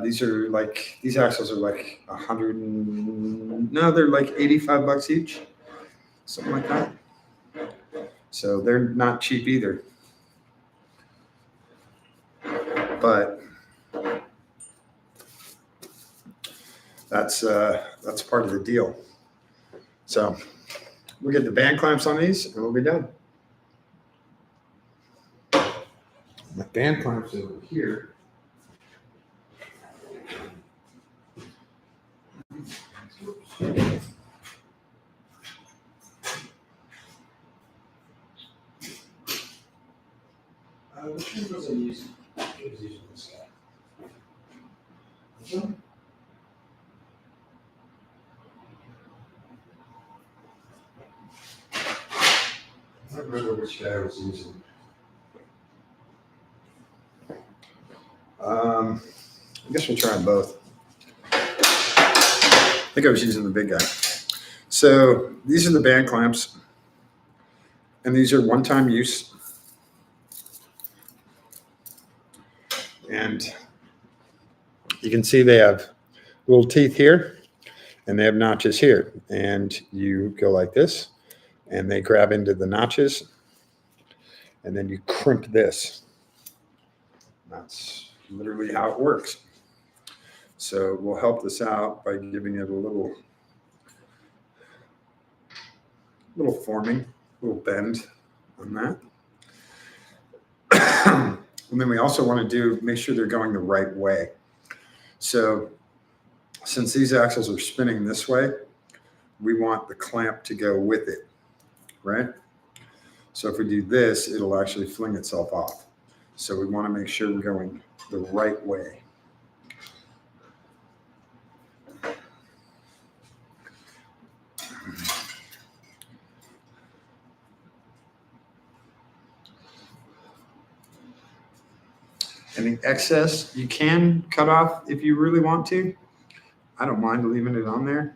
these axles are like they're like $85 each, something like that. So they're not cheap either. But that's part of the deal. So we'll get the band clamps on these and we'll be done. My band clamps over here. Which one was I using? I was using this guy. This one? I don't remember which guy I was using. I guess we'll try them both. I think I was using the big guy. So these are the band clamps, and these are one-time use. And you can see they have little teeth here, and they have notches here. And you go like this, and they grab into the notches, and then you crimp this. That's literally how it works. So we'll help this out by giving it a little forming, a little bend on that. And then we also want to make sure they're going the right way. So since these axles are spinning this way, we want the clamp to go with it, right? So if we do this, it'll actually fling itself off. So we want to make sure we're going the right way. Any excess you can cut off if you really want to. I don't mind leaving it on there.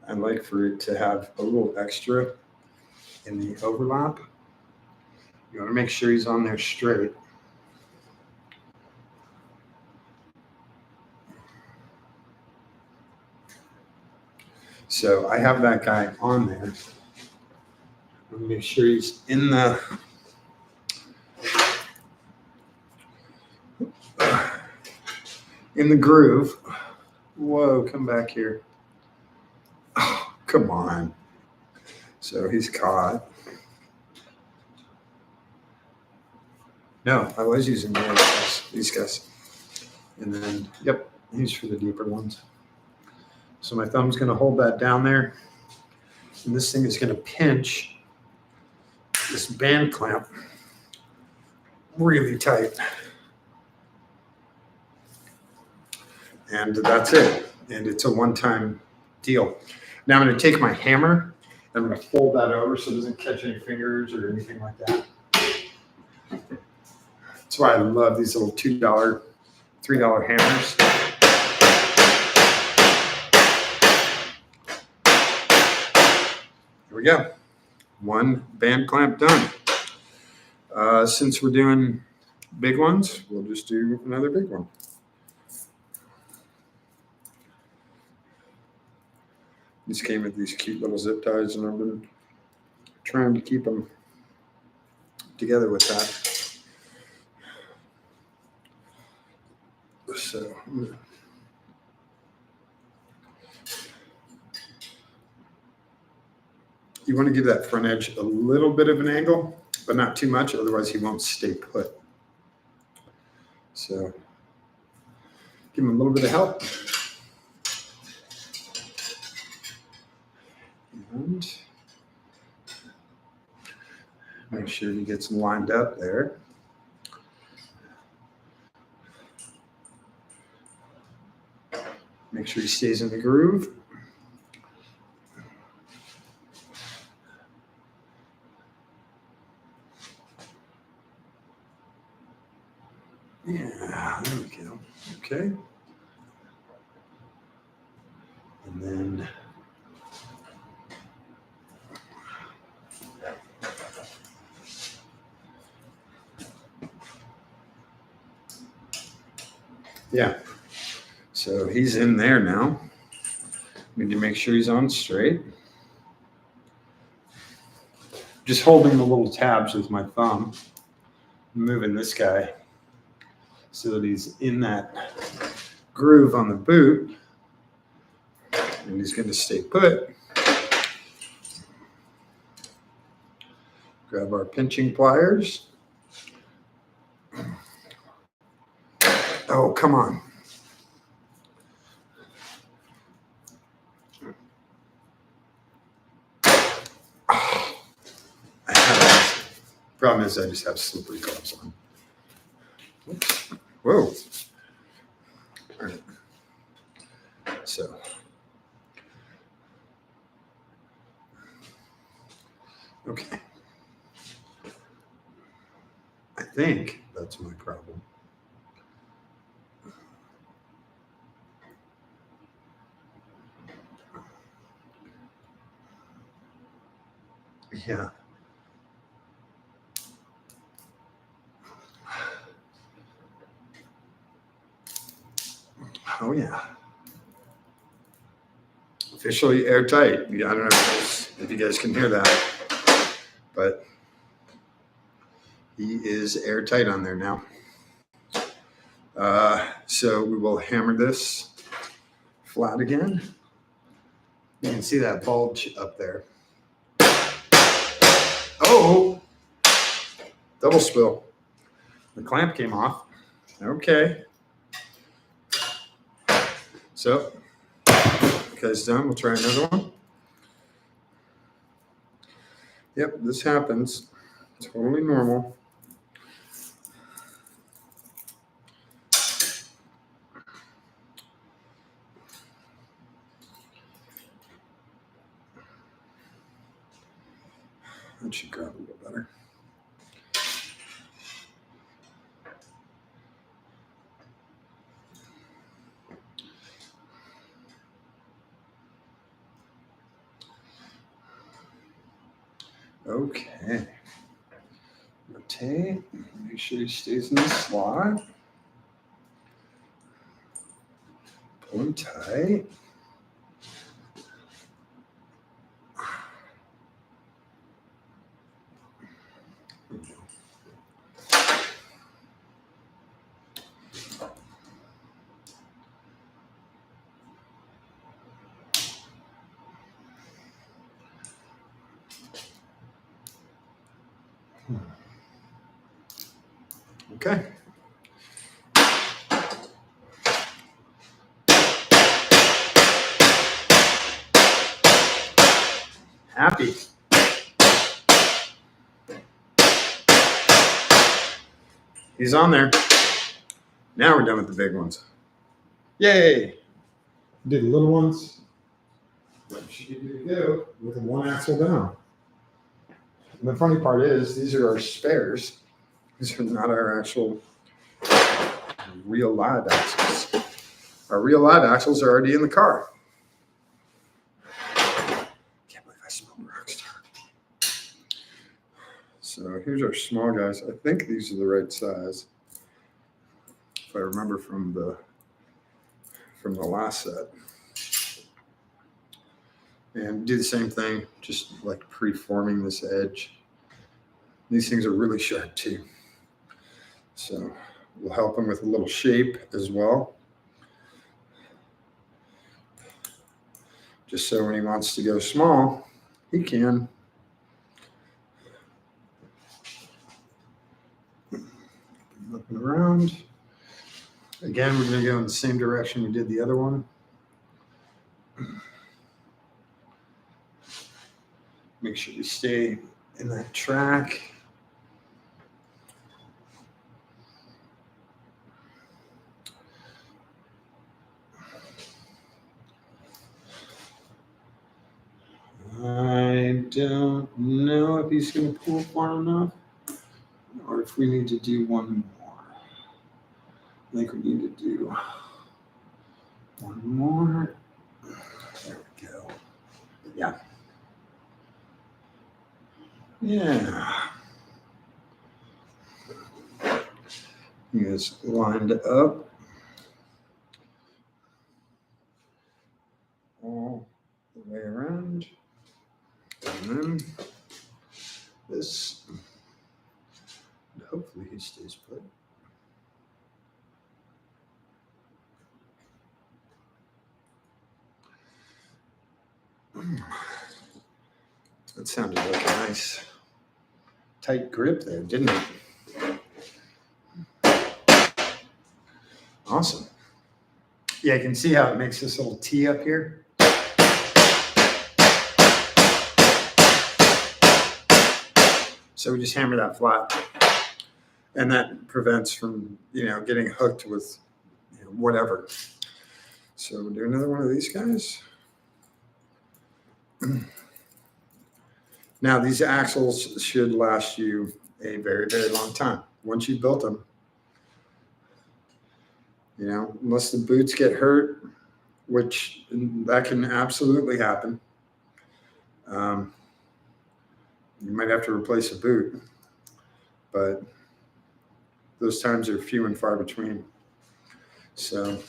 I'd like for it to have a little extra in the overlap. You want to make sure he's on there straight. So I have that guy on there. Make sure he's in the groove. Whoa, come back here. Oh, come on. So he's caught. No, I was using these guys. And then, yep, these for the deeper ones. So my thumb's going to hold that down there. And this thing is going to pinch this band clamp really tight. And that's it. And it's a one-time deal. Now I'm going to take my hammer and I'm going to fold that over so it doesn't catch any fingers or anything like that. That's why I love these little $2, $3 hammers. Here we go. One band clamp done. Since we're doing big ones, we'll just do another big one. These came with these cute little zip ties, and I've been trying to keep them together with that. So you want to give that front edge a little bit of an angle, but not too much, otherwise he won't stay put. So give him a little bit of help. And make sure he gets lined up there. Make sure he stays in the groove. Yeah, there we go. Okay. And then yeah. So he's in there now. Need to make sure he's on straight. Just holding the little tabs with my thumb, moving this guy so that he's in that groove on the boot, and he's going to stay put. Grab our pinching pliers. Oh, come on. Problem is I just have slippery gloves on. Oops. Whoa. All right. So. Okay. I think that's my problem. Yeah. Oh, yeah. Officially airtight. I don't know if you guys can hear that, but he is airtight on there now. So we will hammer this flat again. You can see that bulge up there. Oh, double spill. The clamp came off. Okay. So, guy's done. We'll try another one. Yep, this happens. Totally normal. That should grab a little better. Okay. Rotate. Make sure he stays in the slot. Pull him tight. Okay. Happy. He's on there. Now we're done with the big ones. Yay! Did the little ones. That should be good to go with one axle down. And the funny part is, these are our spares. These are not our actual real live axles. Our real live axles are already in the car. Can't believe I smelled Rockstar. So here's our small guys. I think these are the right size, if I remember from the last set. And do the same thing, just like preforming this edge. These things are really sharp too. So we'll help him with a little shape as well. Just so when he wants to go small, he can. Up and around. Again, we're going to go in the same direction we did the other one. Make sure we stay in that track. I don't know if he's going to pull far enough or if we need to do one more. I think we need to do one more. There we go. Yeah. Yeah. He is lined up. All the way around. And then this. Hopefully he stays put. That sounded like a nice tight grip there, didn't it? Awesome. Yeah, you can see how it makes this little T up here. So we just hammer that flat, and that prevents from, getting hooked with whatever. So we'll do another one of these guys. Now, these axles should last you a very, very long time. Once you've built them, unless the boots get hurt, which that can absolutely happen. You might have to replace a boot, but those times are few and far between. So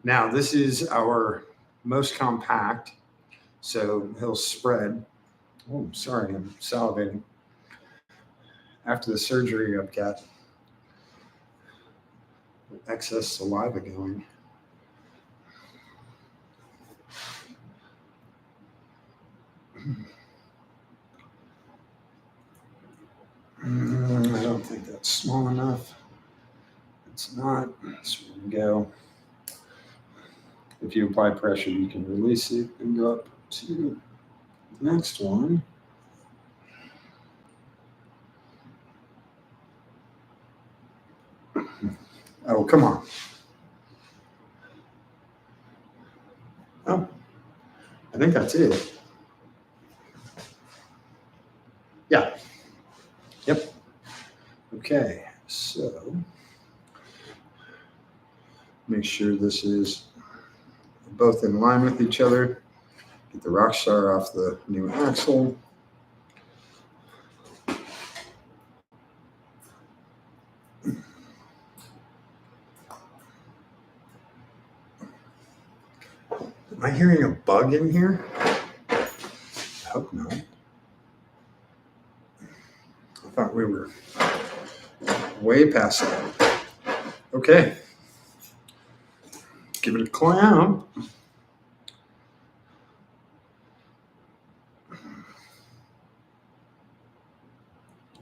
now this is our most compact, so he'll spread. Oh, sorry, I'm salivating. After the surgery, I've got excess saliva going. I don't think that's small enough. It's not. So we go. If you apply pressure, you can release it and go up to the next one. Oh, come on. Oh, I think that's it. Yeah. Yep. Okay, so make sure this is both in line with each other. Get the Rockstar off the new axle. Am I hearing a bug in here? I hope not. I thought we were way past that. Okay. Give it a clamp.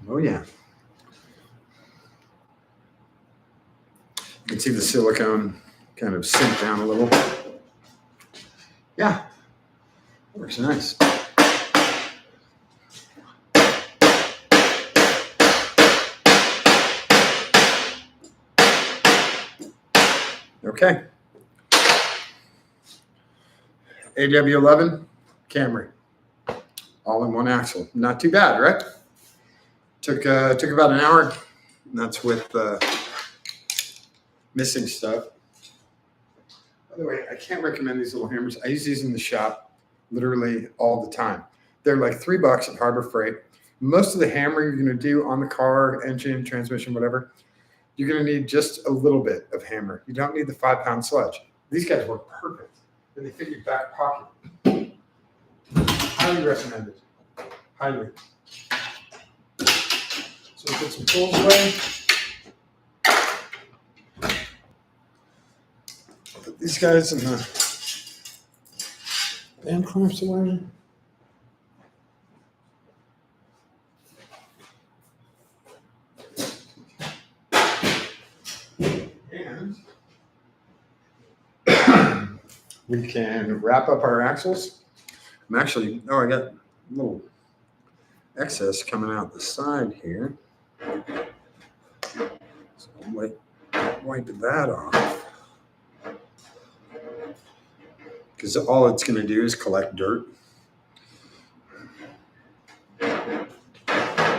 Oh, yeah. You can see the silicone kind of sink down a little. Yeah, works nice. Okay. AW11 Camry, all in one axle. Not too bad, right? Took about an hour. And that's with missing stuff. By the way, I can't recommend these little hammers. I use these in the shop literally all the time. They're like $3 at Harbor Freight. Most of the hammer you're going to do on the car, engine, transmission, whatever, you're going to need just a little bit of hammer. You don't need the 5-pound sledge. These guys work perfect, and they fit your back pocket. Highly recommended. Highly. So we put some tools away. Put these guys in the band clamps away. And we can wrap up our axles. I got a little excess coming out the side here. So I'll wipe that off. Because all it's going to do is collect dirt.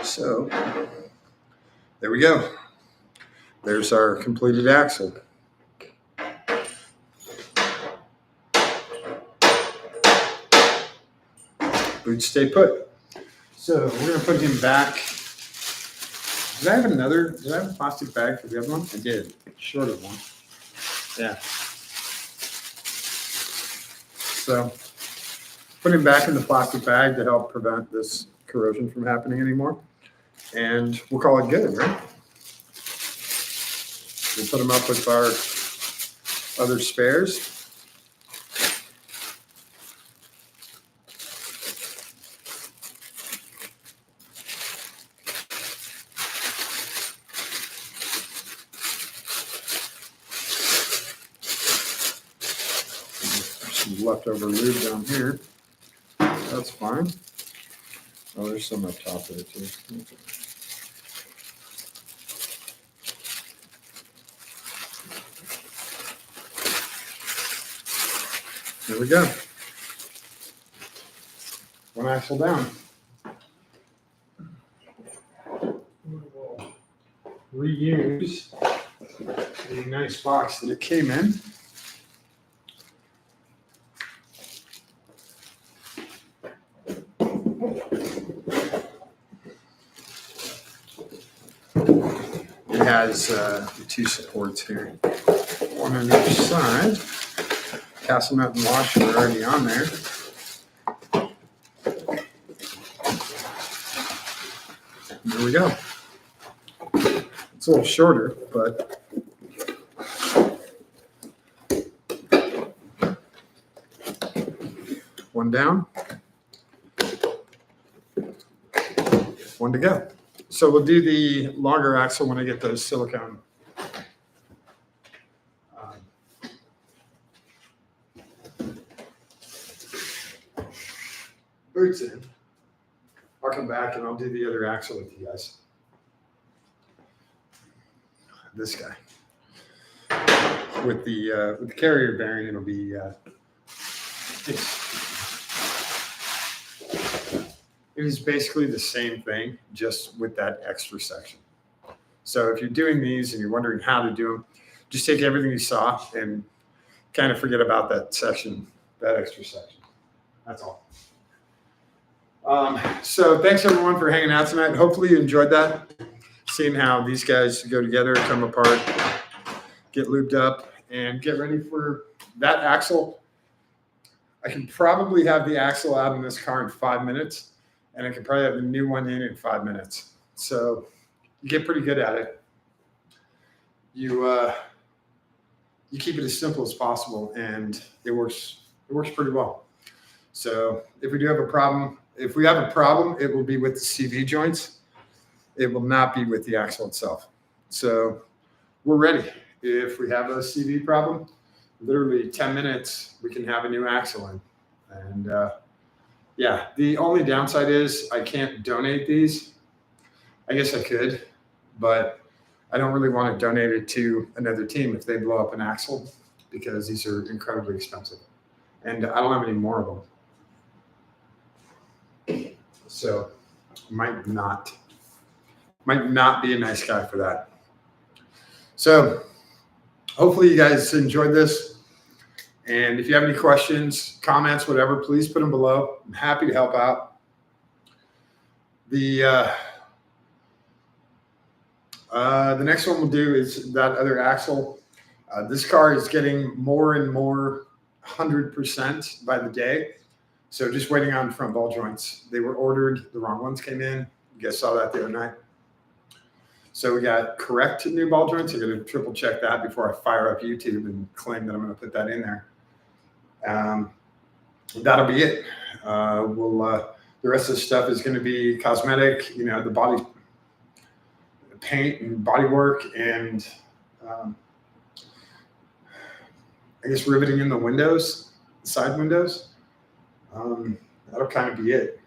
So there we go. There's our completed axle. Boots stay put. So we're going to put him back. Did I have a plastic bag for the other one? I did. Short of one. Yeah. So put him back in the plastic bag to help prevent this corrosion from happening anymore. And we'll call it good, right? We'll put them up with our other spares. Some leftover lube down here. That's fine. Oh, there's some up top there too. There we go. One axle down. We'll reuse the nice box that it came in. It has the two supports here, one on each side. Castle nut and washer are already on there. There we go. It's a little shorter, but one down, one to go. So we'll do the longer axle when I get those silicone boots in. I'll come back and I'll do the other axle with you guys. This guy with the carrier bearing, it'll be it is basically the same thing, just with that extra section. So if you're doing these and you're wondering how to do them, just take everything you saw and kind of forget about that section, that extra section. That's all. So thanks everyone for hanging out tonight. Hopefully you enjoyed that, seeing how these guys go together, come apart, get lubed up, and get ready for that axle. I can probably have the axle out in this car in 5 minutes, and I can probably have the new one in 5 minutes. So you get pretty good at it. You keep it as simple as possible, and it works pretty well. So if we have a problem, it will be with the CV joints. It will not be with the axle itself. So we're ready. If we have a CV problem, literally 10 minutes, we can have a new axle in. And yeah, the only downside is I can't donate these. I guess I could, but I don't really want to donate it to another team if they blow up an axle. because these are incredibly expensive. And I don't have any more of them. So might not be a nice guy for that. So hopefully you guys enjoyed this. And if you have any questions, comments, whatever, please put them below. I'm happy to help out. The next one we'll do is that other axle. This car is getting more and more 100% by the day. So just waiting on front ball joints. They were ordered, the wrong ones came in. You guys saw that the other night. So we got correct new ball joints. I'm going to triple check that before I fire up YouTube and claim that I'm going to put that in there. That'll be it. The rest of the stuff is going to be cosmetic, you know, the body paint and body work, and I guess riveting in the windows, the side windows. That'll kind of be it.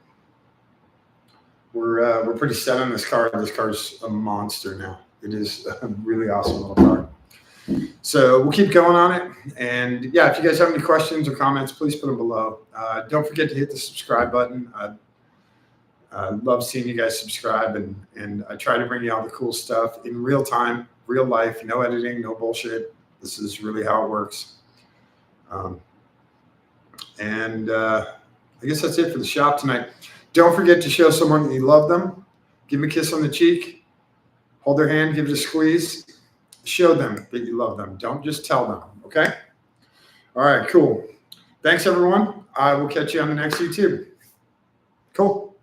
We're pretty set on this car. This car's a monster now. It is a really awesome little car. So we'll keep going on it. And yeah, if you guys have any questions or comments, please put them below. Don't forget to hit the subscribe button. I love seeing you guys subscribe, and I try to bring you all the cool stuff in real time, real life, no editing, no bullshit. This is really how it works. I guess that's it for the shop tonight. Don't forget to show someone that you love them. Give them a kiss on the cheek. Hold their hand, give it a squeeze. Show them that you love them. Don't just tell them, okay? All right, cool. Thanks, everyone. I will catch you on the next YouTube. Cool.